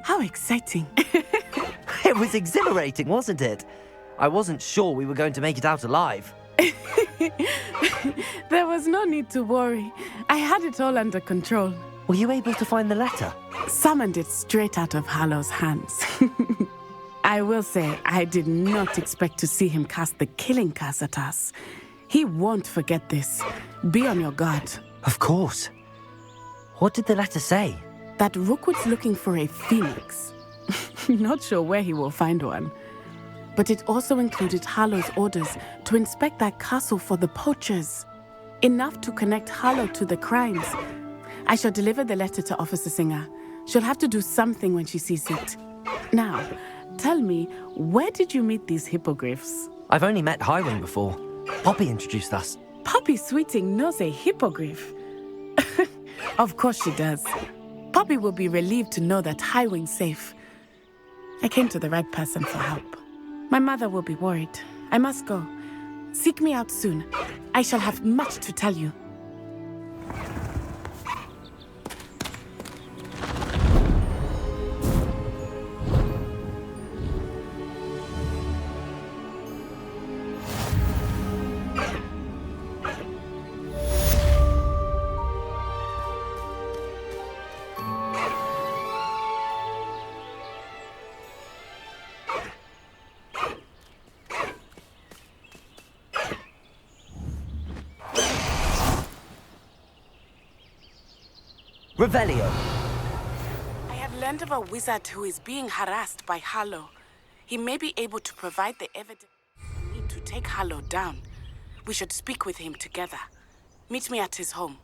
[SPEAKER 1] How exciting.
[SPEAKER 4] It was exhilarating, wasn't it? I wasn't sure we were going to make it out alive.
[SPEAKER 1] There was no need to worry. I had it all under control.
[SPEAKER 4] Were you able to find the letter?
[SPEAKER 1] Summoned it straight out of Hallow's hands. I will say, I did not expect to see him cast the killing curse at us. He won't forget this. Be on your guard.
[SPEAKER 4] Of course. What did the letter say?
[SPEAKER 1] That Rookwood's looking for a phoenix. Not sure where he will find one. But it also included Harlow's orders to inspect that castle for the poachers. Enough to connect Harlow to the crimes. I shall deliver the letter to Officer Singer. She'll have to do something when she sees it. Now, tell me, where did you meet these hippogriffs?
[SPEAKER 4] I've only met Highwing before. Poppy introduced us.
[SPEAKER 1] Poppy Sweeting knows a hippogriff. Of course she does. Poppy will be relieved to know that Highwing's safe. I came to the right person for help. My mother will be worried. I must go. Seek me out soon. I shall have much to tell you.
[SPEAKER 4] Revelio.
[SPEAKER 1] I have
[SPEAKER 3] learned of a wizard who is being harassed by Harlow. He may be able to provide the evidence we need to take Harlow down. We should speak with him together. Meet me at his home.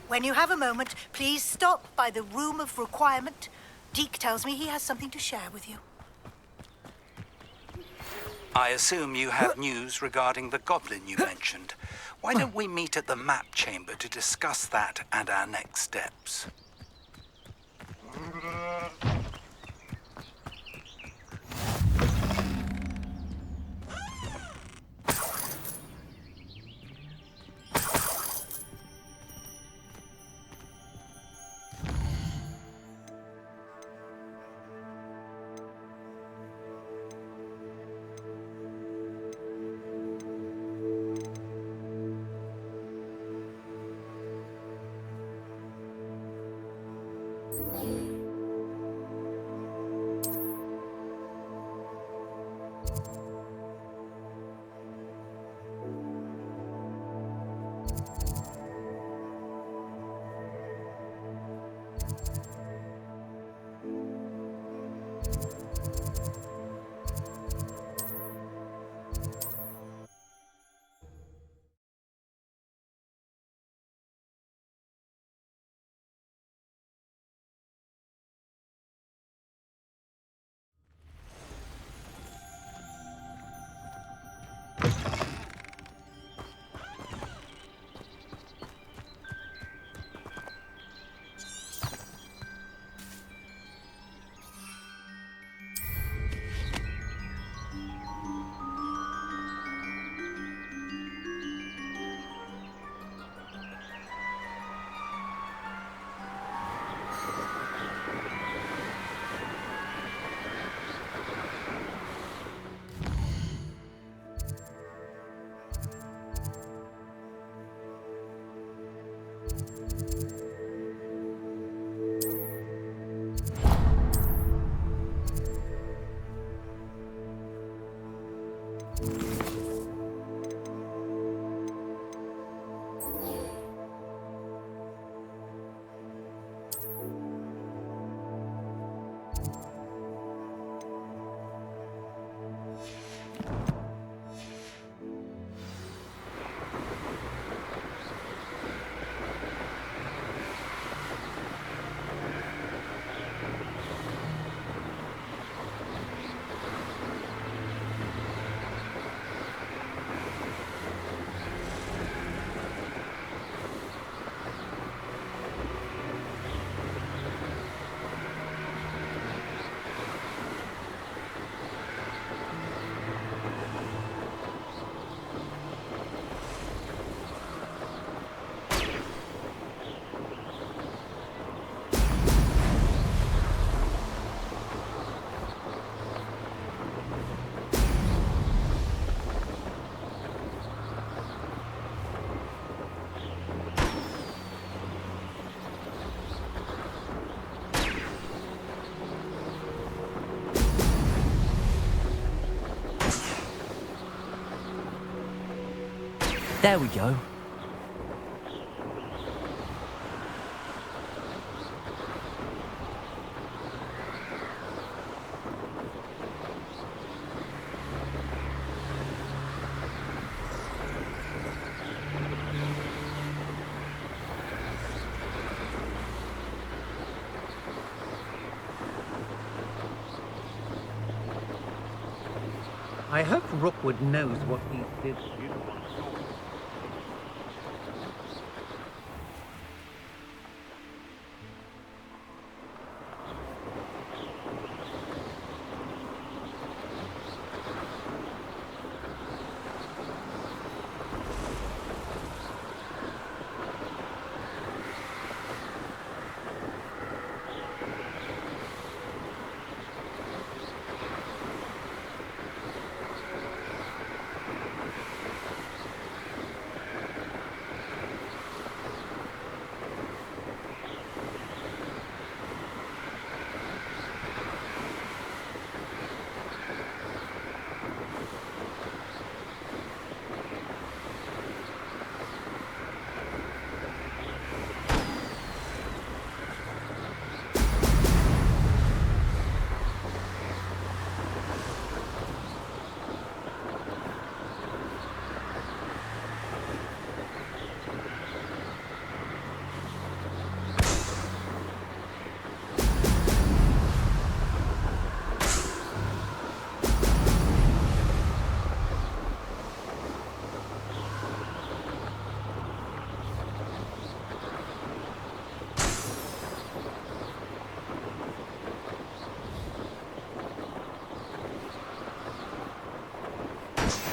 [SPEAKER 22] When you have a moment, please stop by the Room of Requirement. Deke tells me he has something to share with you.
[SPEAKER 23] I assume you have news regarding the goblin you mentioned. Why don't we meet at the map chamber to discuss that and our next steps?
[SPEAKER 4] There we go.
[SPEAKER 16] I hope Rookwood knows what he did.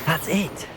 [SPEAKER 4] That's it.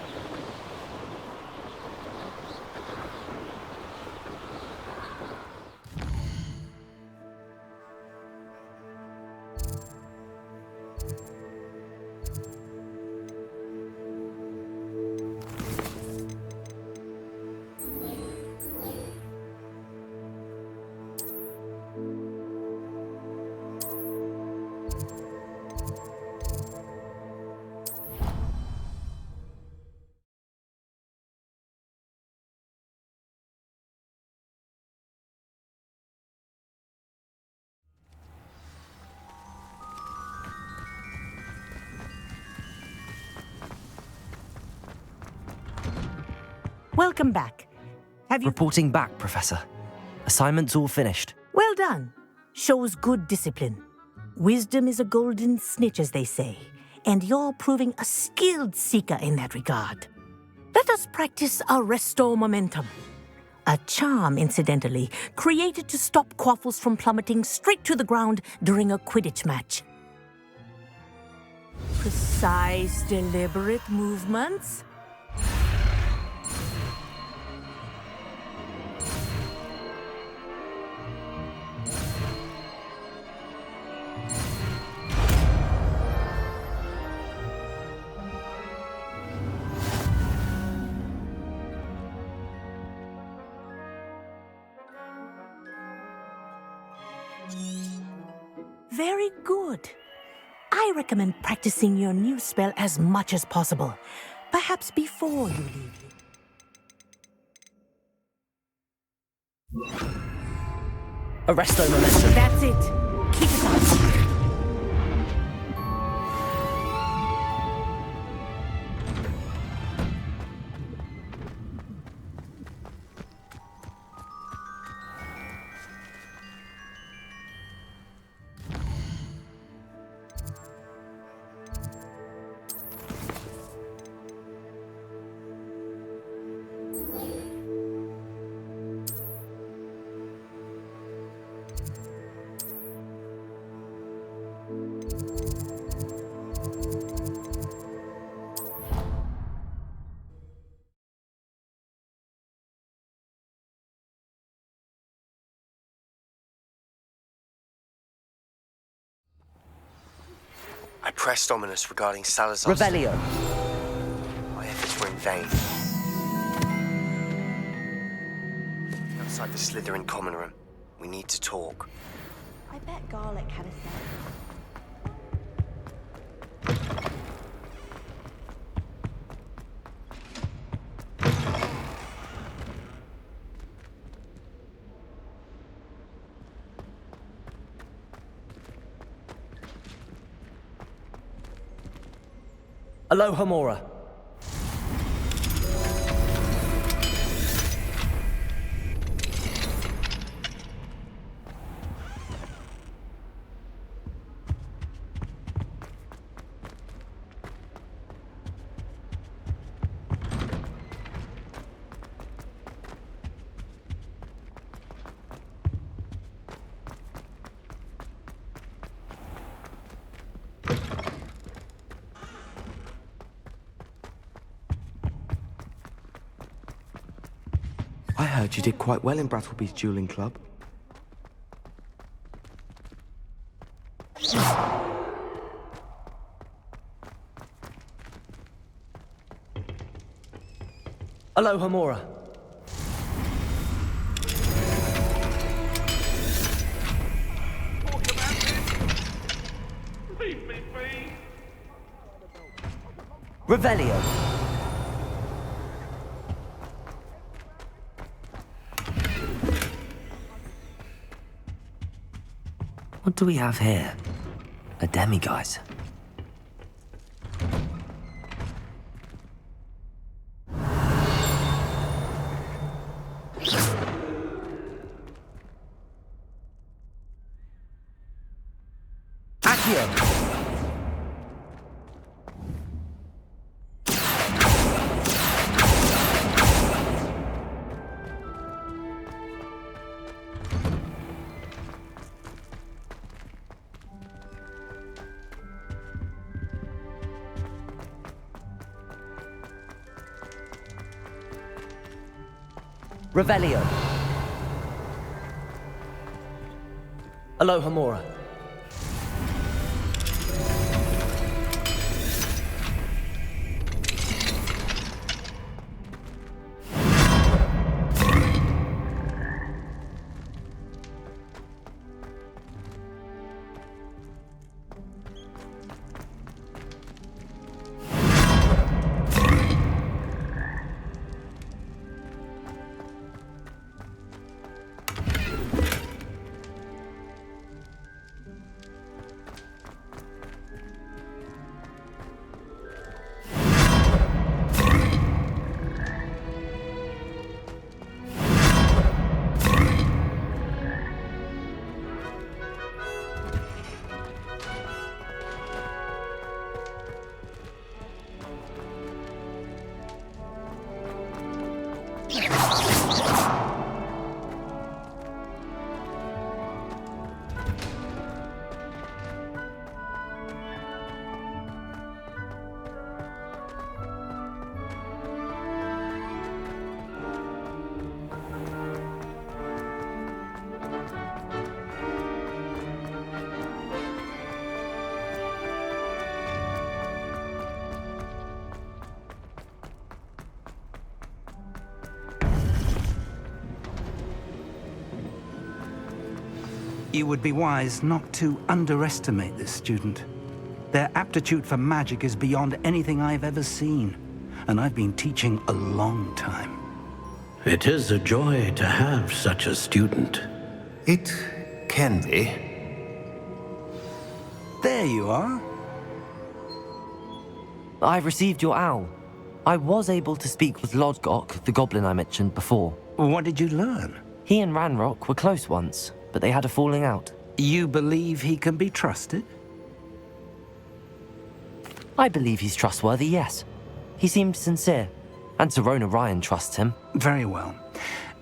[SPEAKER 12] Welcome back. Have you...
[SPEAKER 4] Reporting back, Professor. Assignment's all finished.
[SPEAKER 12] Well done. Shows good discipline. Wisdom is a golden snitch, as they say, and you're proving a skilled seeker in that regard. Let us practice our restore momentum. A charm, incidentally, created to stop quaffles from plummeting straight to the ground during a Quidditch match. Precise, deliberate movements. Very good. I recommend practicing your new spell as much as possible, perhaps before you leave.
[SPEAKER 4] Arresto momentum.
[SPEAKER 12] That's it. Keep it up.
[SPEAKER 5] I pressed Ominous regarding Salazar's...
[SPEAKER 4] Revelio.
[SPEAKER 5] My efforts were in vain. Outside the Slytherin common room, we need to talk.
[SPEAKER 13] I bet Garlic had a say.
[SPEAKER 4] Aloha Mora.
[SPEAKER 5] I heard you did quite well in Brattleby's dueling club.
[SPEAKER 4] Aloha Mora.
[SPEAKER 14] Leave me be.
[SPEAKER 4] Revelio. What do we have here? A demiguise. Accio. Revelio. Aloha Mora.
[SPEAKER 23] You would be wise not to underestimate this student. Their aptitude for magic is beyond anything I've ever seen, and I've been teaching a long time.
[SPEAKER 6] It is a joy to have such a student.
[SPEAKER 18] It can be.
[SPEAKER 23] There you are.
[SPEAKER 4] I received your owl. I was able to speak with Lodgok, the goblin I mentioned before.
[SPEAKER 23] What did you learn?
[SPEAKER 4] He and Ranrock were close once, but they had a falling out.
[SPEAKER 23] You believe he can be trusted?
[SPEAKER 4] I believe he's trustworthy, yes. He seemed sincere, and Serona Ryan trusts him.
[SPEAKER 23] Very well.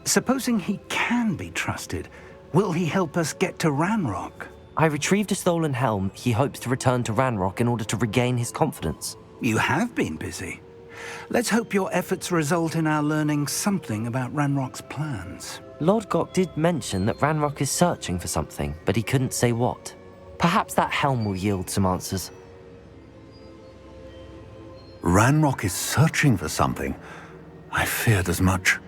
[SPEAKER 23] Supposing he can be trusted, will he help us get to Ranrock?
[SPEAKER 4] I retrieved a stolen helm he hopes to return to Ranrock in order to regain his confidence.
[SPEAKER 23] You have been busy. Let's hope your efforts result in our learning something about Ranrock's plans.
[SPEAKER 4] Lodgok did mention that Ranrock is searching for something, but he couldn't say what. Perhaps that helm will yield some answers.
[SPEAKER 18] Ranrock is searching for something. I feared as much.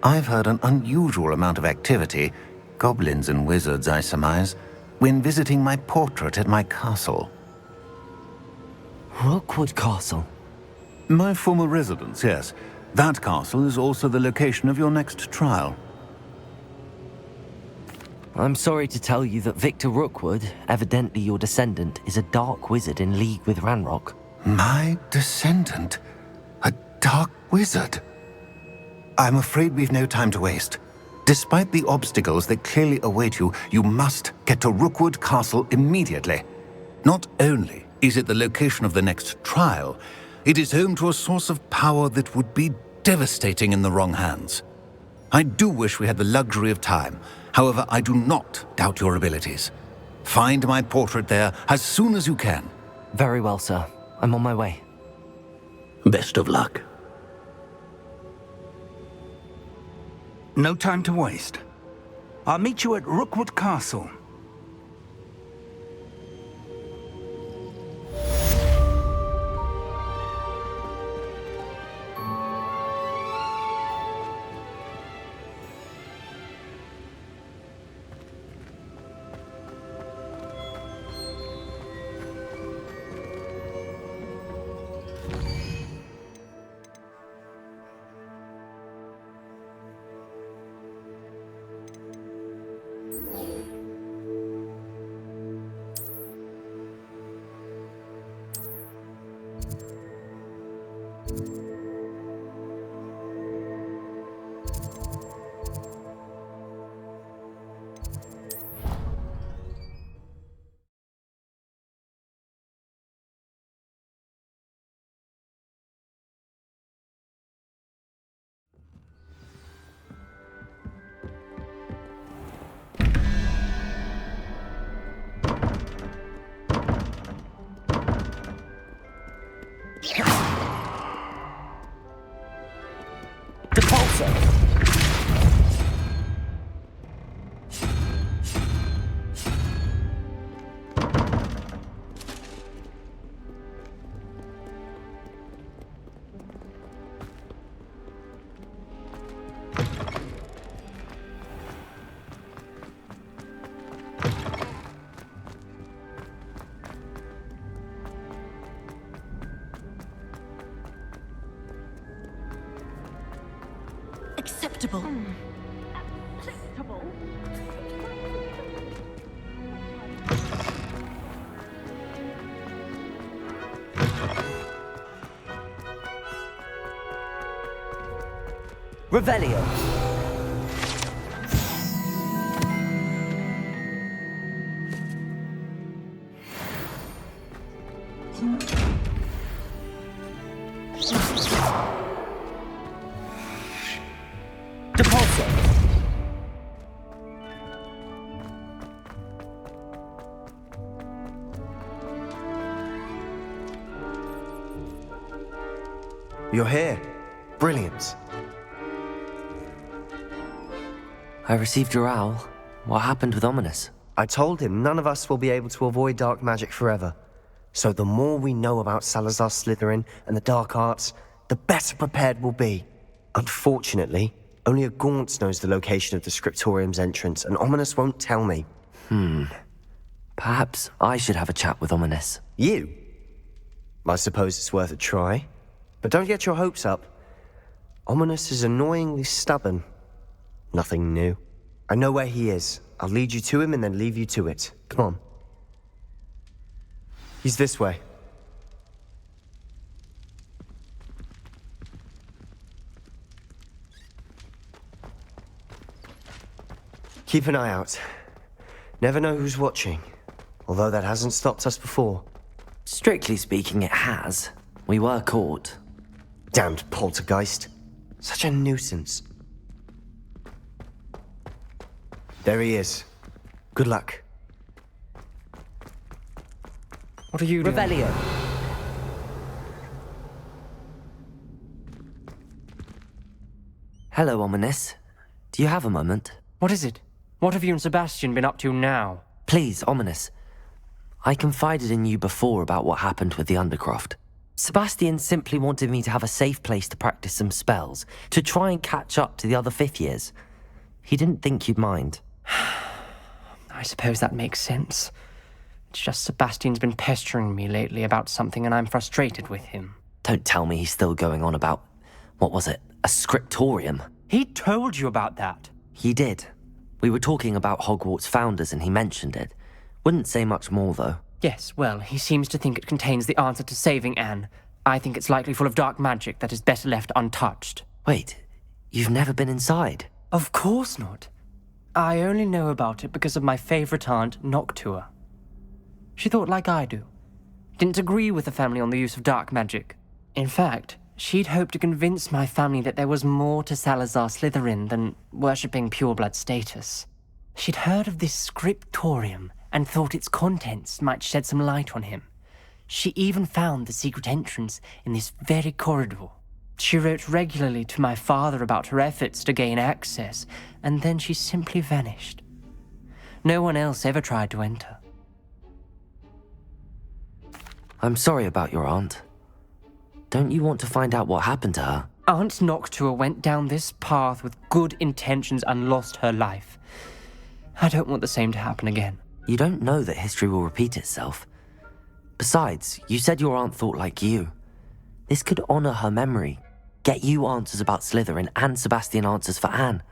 [SPEAKER 18] I've heard an unusual amount of activity, goblins and wizards, I surmise, when visiting my portrait at my castle.
[SPEAKER 4] Rookwood Castle?
[SPEAKER 18] My former residence, yes. That castle is also the location of your next trial.
[SPEAKER 4] I'm sorry to tell you that Victor Rookwood, evidently your descendant, is a dark wizard in league with Ranrock.
[SPEAKER 18] My descendant? A dark wizard? I'm afraid we've no time to waste. Despite the obstacles that clearly await you, you must get to Rookwood Castle immediately. Not only is it the location of the next trial, it is home to a source of power that would be devastating in the wrong hands. I do wish we had the luxury of time. However, I do not doubt your abilities. Find my portrait there as soon as you can.
[SPEAKER 4] Very well, sir. I'm on my way.
[SPEAKER 6] Best of luck.
[SPEAKER 23] No time to waste. I'll meet you at Rookwood Castle.
[SPEAKER 12] Unacceptable.
[SPEAKER 4] Revelio. Depulso.
[SPEAKER 5] You're here. Brilliant.
[SPEAKER 4] I received your owl. What happened with Ominous?
[SPEAKER 5] I told him none of us will be able to avoid dark magic forever. So the more we know about Salazar Slytherin and the dark arts, the better prepared we'll be. Unfortunately, only a Gaunt knows the location of the Scriptorium's entrance, and Ominous won't tell me.
[SPEAKER 4] Perhaps I should have a chat with Ominous.
[SPEAKER 5] You? I suppose it's worth a try. But don't get your hopes up. Ominous is annoyingly stubborn. Nothing new. I know where he is. I'll lead you to him and then leave you to it. Come on. He's this way. Keep an eye out. Never know who's watching. Although that hasn't stopped us before.
[SPEAKER 4] Strictly speaking, it has. We were caught.
[SPEAKER 5] Damned poltergeist. Such a nuisance. There he is. Good luck.
[SPEAKER 8] What are you doing?
[SPEAKER 4] Revelio. Hello, Ominous. Do you have a moment?
[SPEAKER 8] What is it? What have you and Sebastian been up to now?
[SPEAKER 4] Please, Ominous. I confided in you before about what happened with the Undercroft. Sebastian simply wanted me to have a safe place to practice some spells, to try and catch up to the other fifth years. He didn't think you'd mind.
[SPEAKER 8] I suppose that makes sense. It's just Sebastian's been pestering me lately about something and I'm frustrated with him.
[SPEAKER 4] Don't tell me he's still going on about, what was it, a scriptorium?
[SPEAKER 8] He told you about that.
[SPEAKER 4] He did. We were talking about Hogwarts founders and he mentioned it. Wouldn't say much more, though.
[SPEAKER 8] Yes, well, he seems to think it contains the answer to saving Anne. I think it's likely full of dark magic that is better left untouched.
[SPEAKER 4] Wait, you've never been inside?
[SPEAKER 8] Of course not. I only know about it because of my favorite aunt, Noctua. She thought like I do. Didn't agree with the family on the use of dark magic. In fact, she'd hoped to convince my family that there was more to Salazar Slytherin than worshipping pureblood status. She'd heard of this scriptorium and thought its contents might shed some light on him. She even found the secret entrance in this very corridor. She wrote regularly to my father about her efforts to gain access, and then she simply vanished. No one else ever tried to enter.
[SPEAKER 4] I'm sorry about your aunt. Don't you want to find out what happened to her?
[SPEAKER 8] Aunt Noctua went down this path with good intentions and lost her life. I don't want the same to happen again.
[SPEAKER 4] You don't know that history will repeat itself. Besides, you said your aunt thought like you. This could honor her memory, get you answers about Slytherin and Sebastian answers for Anne.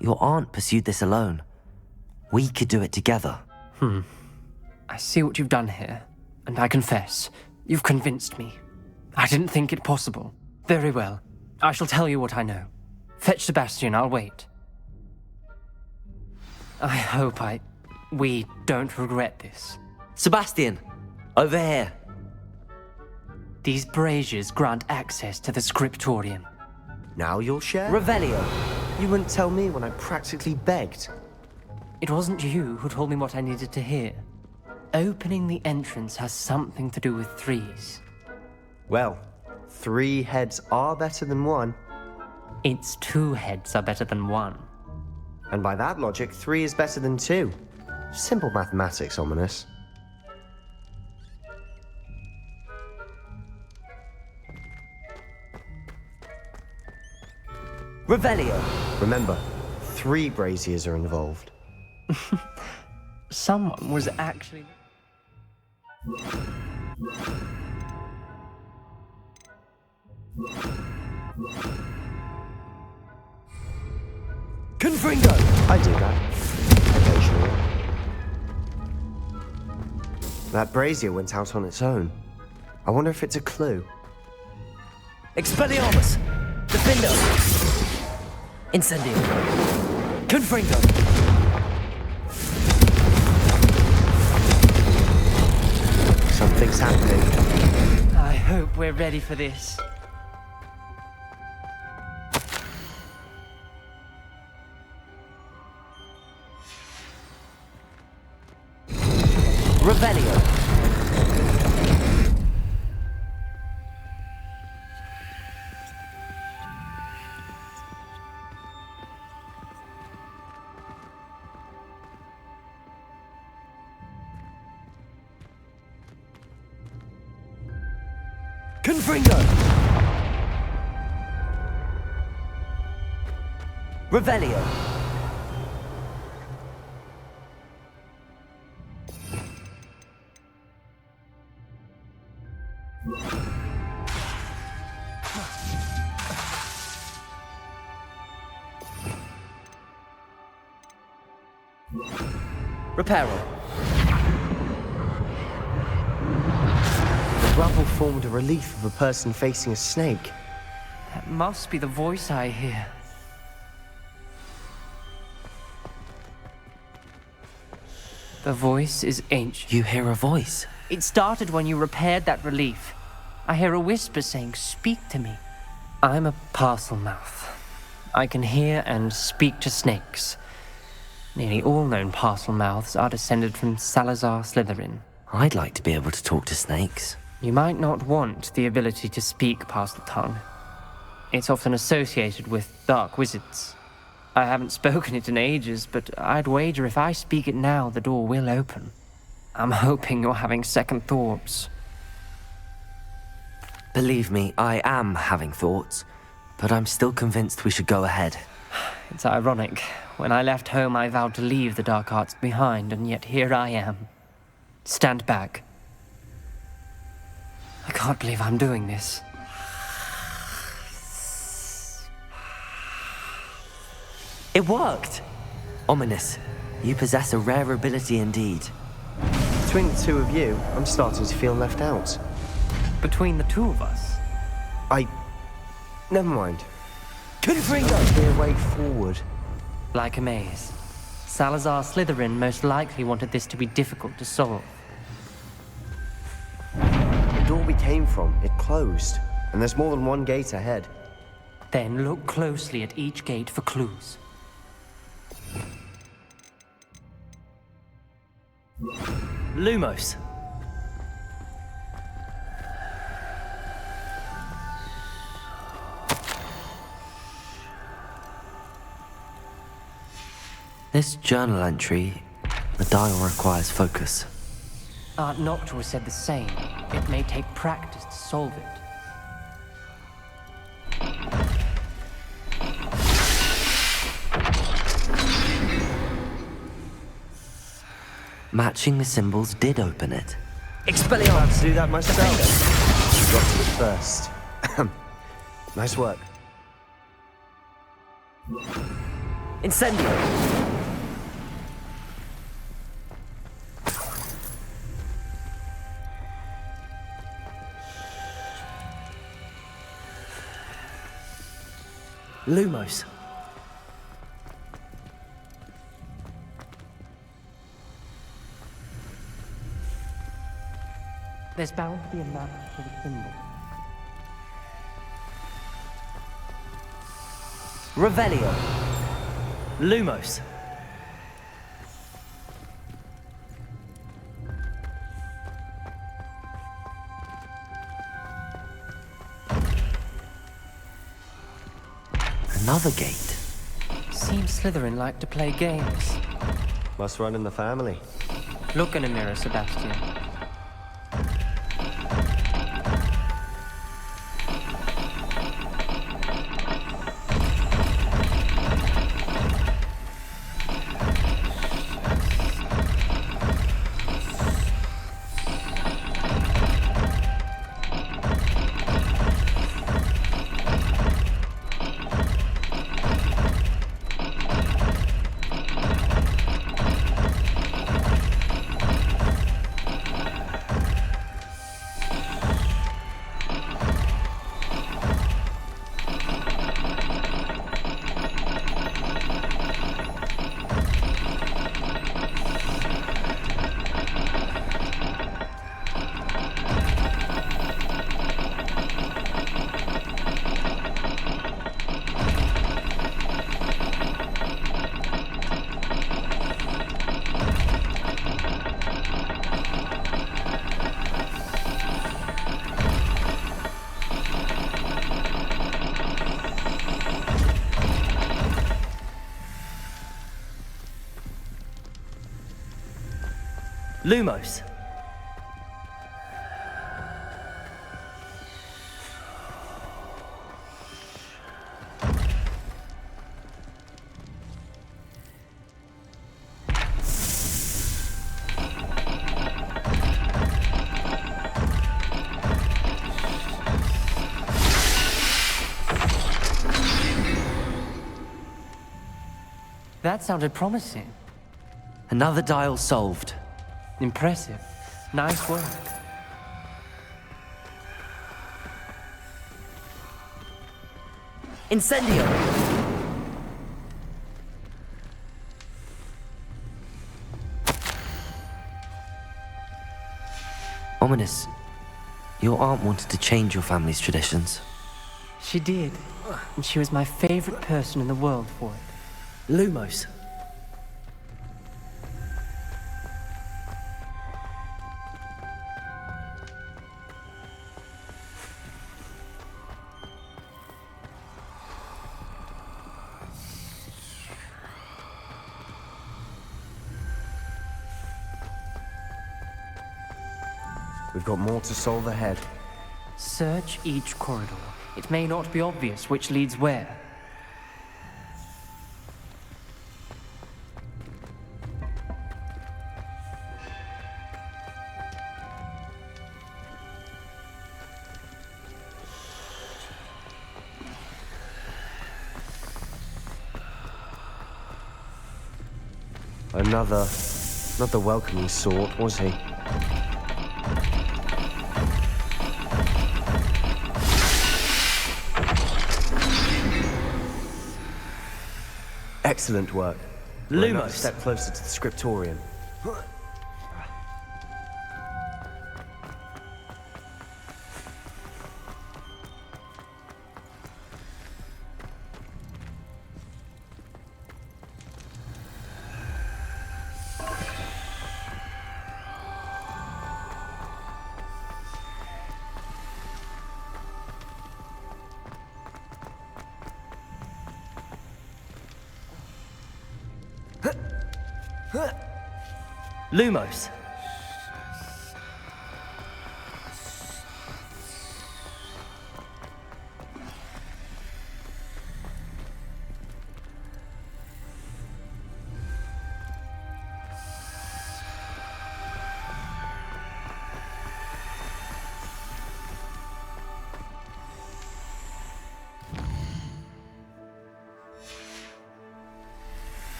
[SPEAKER 4] Your aunt pursued this alone. We could do it together.
[SPEAKER 8] I see what you've done here, and I confess, you've convinced me. I didn't think it possible. Very well. I shall tell you what I know. Fetch Sebastian, I'll wait. I hope we don't regret this.
[SPEAKER 4] Sebastian! Over here!
[SPEAKER 8] These braziers grant access to the scriptorium.
[SPEAKER 5] Now you'll share?
[SPEAKER 4] Revelio!
[SPEAKER 5] You wouldn't tell me when I practically begged.
[SPEAKER 8] It wasn't you who told me what I needed to hear. Opening the entrance has something to do with threes.
[SPEAKER 5] Well, 3 heads are better than 1.
[SPEAKER 8] It's 2 heads are better than 1.
[SPEAKER 5] And by that logic, 3 is better than 2. Simple mathematics, Ominous.
[SPEAKER 4] Revelio!
[SPEAKER 5] Remember, 3 braziers are involved.
[SPEAKER 8] Someone was actually...
[SPEAKER 5] Confringo! I do that. Occasionally. That brazier went out on its own. I wonder if it's a clue.
[SPEAKER 4] Expelliarmus! Defendo! Incendio! Confringo!
[SPEAKER 5] Something's happening.
[SPEAKER 8] I hope we're ready for this.
[SPEAKER 4] Revelio! Confringo! Revelio! Reparo.
[SPEAKER 5] The rubble formed a relief of a person facing a snake.
[SPEAKER 8] That must be the voice I hear. The voice is ancient.
[SPEAKER 4] You hear a voice?
[SPEAKER 8] It started when you repaired that relief. I hear a whisper saying, "Speak to me." I'm a parcel mouth. I can hear and speak to snakes. Nearly all known parcel mouths are descended from Salazar Slytherin.
[SPEAKER 4] I'd like to be able to talk to snakes.
[SPEAKER 8] You might not want the ability to speak parcel tongue. It's often associated with dark wizards. I haven't spoken it in ages, but I'd wager if I speak it now, the door will open. I'm hoping you're having second thoughts.
[SPEAKER 4] Believe me, I am having thoughts, but I'm still convinced we should go ahead.
[SPEAKER 8] It's ironic. When I left home, I vowed to leave the dark arts behind, and yet here I am. Stand back. I can't believe I'm doing this.
[SPEAKER 4] It worked! Ominous. You possess a rare ability indeed.
[SPEAKER 5] Between the two of you, I'm starting to feel left out.
[SPEAKER 8] Between the two of us?
[SPEAKER 5] Never mind.
[SPEAKER 4] Confringo!
[SPEAKER 5] There's a way forward.
[SPEAKER 8] Like a maze. Salazar Slytherin most likely wanted this to be difficult to solve.
[SPEAKER 5] The door we came from, it closed. And there's more than one gate ahead.
[SPEAKER 8] Then look closely at each gate for clues.
[SPEAKER 4] Lumos. This journal entry, the dial requires focus.
[SPEAKER 8] Aunt Noctua said the same. It may take practice to solve it.
[SPEAKER 4] Matching the symbols did open it.
[SPEAKER 5] Expelliarmus! I have to do that myself. You got to it first. Nice work.
[SPEAKER 4] Incendio! Lumos.
[SPEAKER 8] There's bound to be a map for the symbol.
[SPEAKER 4] Revelio. Lumos. Another gate.
[SPEAKER 8] Seems Slytherin like to play games.
[SPEAKER 5] Must run in the family.
[SPEAKER 8] Look in a mirror, Sebastian. Lumos. That sounded promising.
[SPEAKER 4] Another dial solved.
[SPEAKER 8] Impressive. Nice work.
[SPEAKER 4] Incendio! Ominous. Your aunt wanted to change your family's traditions.
[SPEAKER 8] She did. And she was my favorite person in the world for it.
[SPEAKER 4] Lumos.
[SPEAKER 5] We've got more to solve ahead.
[SPEAKER 8] Search each corridor. It may not be obvious which leads where.
[SPEAKER 5] Another... not the welcoming sort, was he? Excellent work. We're another step closer to the scriptorium.
[SPEAKER 8] Lumos.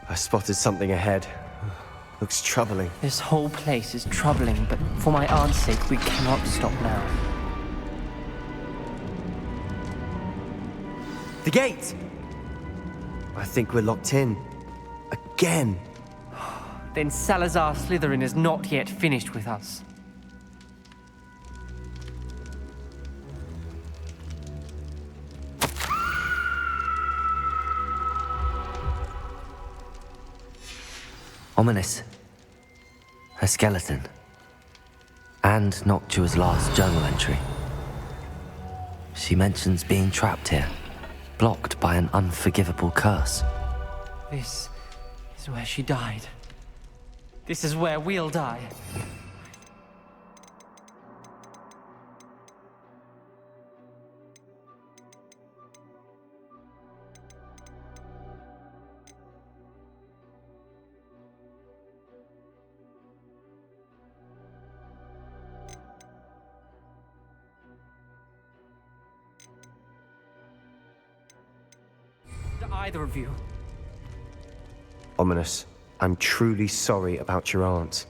[SPEAKER 5] I spotted something ahead. Looks troubling.
[SPEAKER 8] This whole place is troubling, but for my aunt's sake, we cannot stop now.
[SPEAKER 5] The gate! I think we're locked in. Again.
[SPEAKER 8] Then Salazar Slytherin is not yet finished with us.
[SPEAKER 4] Ominous. Her skeleton. And Noctua's last journal entry. She mentions being trapped here, blocked by an unforgivable curse.
[SPEAKER 8] This is where she died. This is where we'll die. Either of you.
[SPEAKER 5] Ominous, I'm truly sorry about your aunt.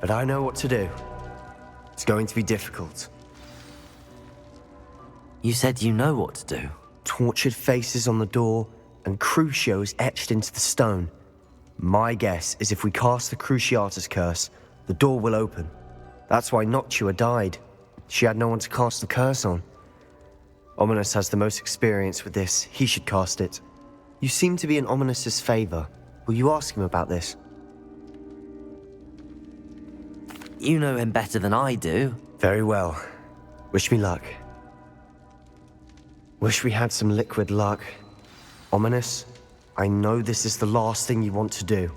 [SPEAKER 5] But I know what to do. It's going to be difficult.
[SPEAKER 4] You said you know what to do.
[SPEAKER 5] Tortured faces on the door and Crucios etched into the stone. My guess is if we cast the Cruciatus curse, the door will open. That's why Noctua died. She had no one to cast the curse on. Ominous has the most experience with this. He should cast it. You seem to be in Ominous's favor. Will you ask him about this?
[SPEAKER 4] You know him better than I do.
[SPEAKER 5] Very well. Wish me luck. Wish we had some liquid luck. Ominous, I know this is the last thing you want to do.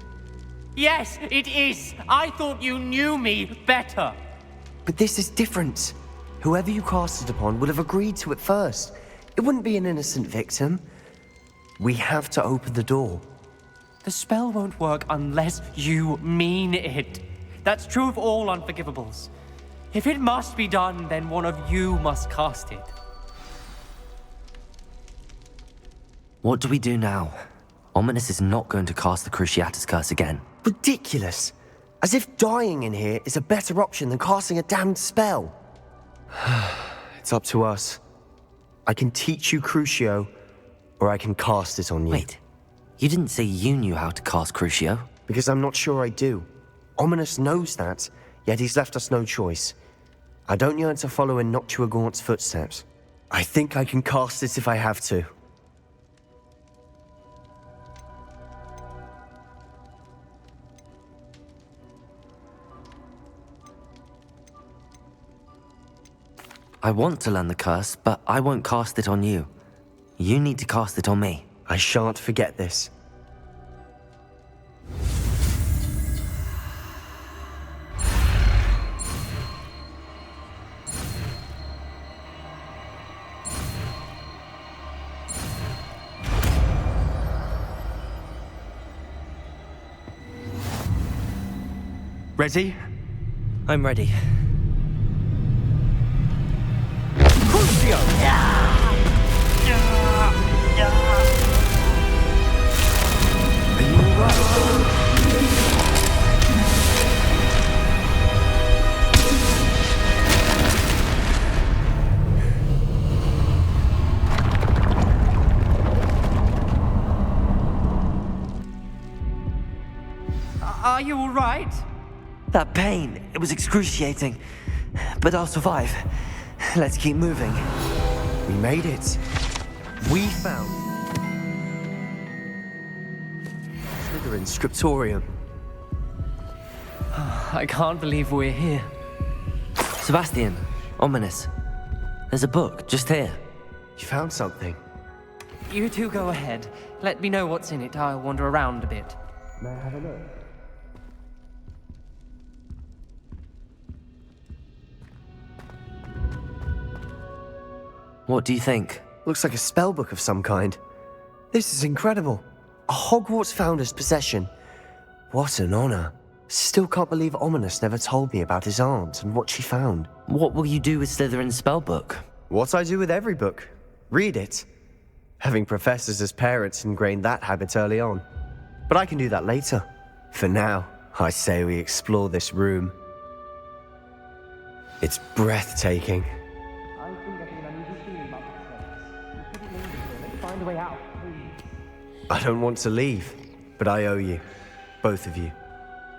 [SPEAKER 8] Yes, it is. I thought you knew me better.
[SPEAKER 5] But this is different. Whoever you cast it upon would have agreed to it first. It wouldn't be an innocent victim. We have to open the door.
[SPEAKER 8] The spell won't work unless you mean it. That's true of all unforgivables. If it must be done, then one of you must cast it.
[SPEAKER 4] What do we do now? Ominous is not going to cast the Cruciatus Curse again.
[SPEAKER 5] Ridiculous. As if dying in here is a better option than casting a damned spell. It's up to us. I can teach you Crucio, or I can cast it on you.
[SPEAKER 4] Wait, you didn't say you knew how to cast Crucio?
[SPEAKER 5] Because I'm not sure I do. Ominous knows that, yet he's left us no choice. I don't yearn to follow in Noctua Gaunt's footsteps. I think I can cast it if I have to.
[SPEAKER 4] I want to learn the curse, but I won't cast it on you. You need to cast it on me.
[SPEAKER 5] I shan't forget this.
[SPEAKER 11] Ready?
[SPEAKER 4] I'm ready.
[SPEAKER 8] Are you all right?
[SPEAKER 4] That pain, it was excruciating. But I'll survive. Let's keep moving.
[SPEAKER 5] We made it. We found Slytherin Scriptorium.
[SPEAKER 8] I can't believe we're here.
[SPEAKER 4] Sebastian, Ominous. There's a book just here.
[SPEAKER 5] You found something.
[SPEAKER 8] You two go ahead. Let me know what's in it. I'll wander around a bit.
[SPEAKER 5] May I have a look?
[SPEAKER 4] What do you think?
[SPEAKER 5] Looks like a spellbook of some kind. This is incredible. A Hogwarts founder's possession. What an honor. Still can't believe Ominous never told me about his aunt and what she found.
[SPEAKER 4] What will you do with Slytherin's spellbook?
[SPEAKER 5] What I do with every book. Read it. Having professors as parents ingrained that habit early on. But I can do that later. For now, I say we explore this room. It's breathtaking. I don't want to leave, but I owe you. Both of you.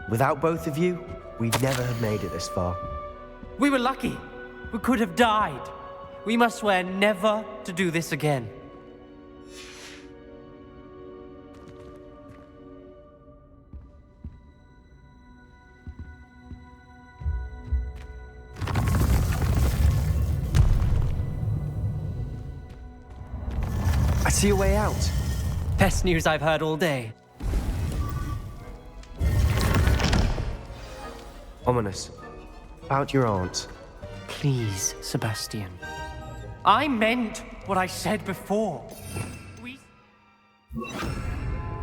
[SPEAKER 5] Without both of you, we'd never have made it this far.
[SPEAKER 8] We were lucky. We could have died. We must swear never to do this again.
[SPEAKER 5] I see a way out.
[SPEAKER 8] Best news I've heard all day.
[SPEAKER 5] Ominous. About your aunt.
[SPEAKER 8] Please, Sebastian. I meant what I said before.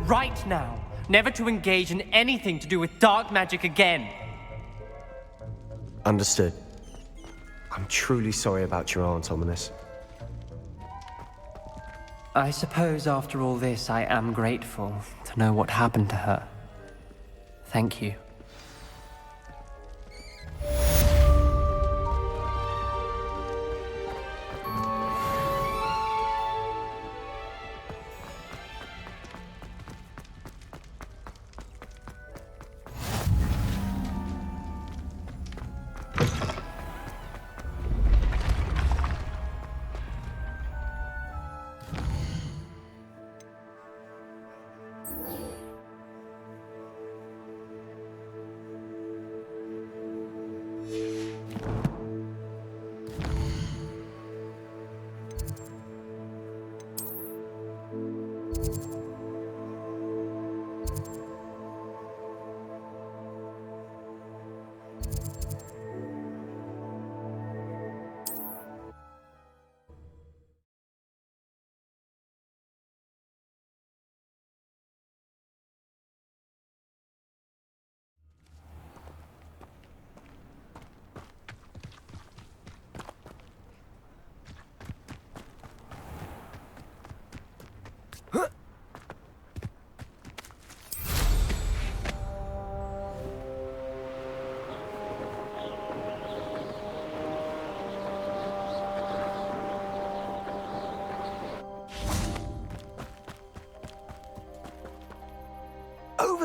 [SPEAKER 8] Right now, never to engage in anything to do with dark magic again.
[SPEAKER 5] Understood. I'm truly sorry about your aunt, Ominous.
[SPEAKER 8] I suppose after all this, I am grateful to know what happened to her. Thank you.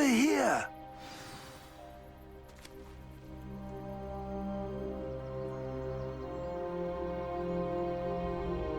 [SPEAKER 17] here?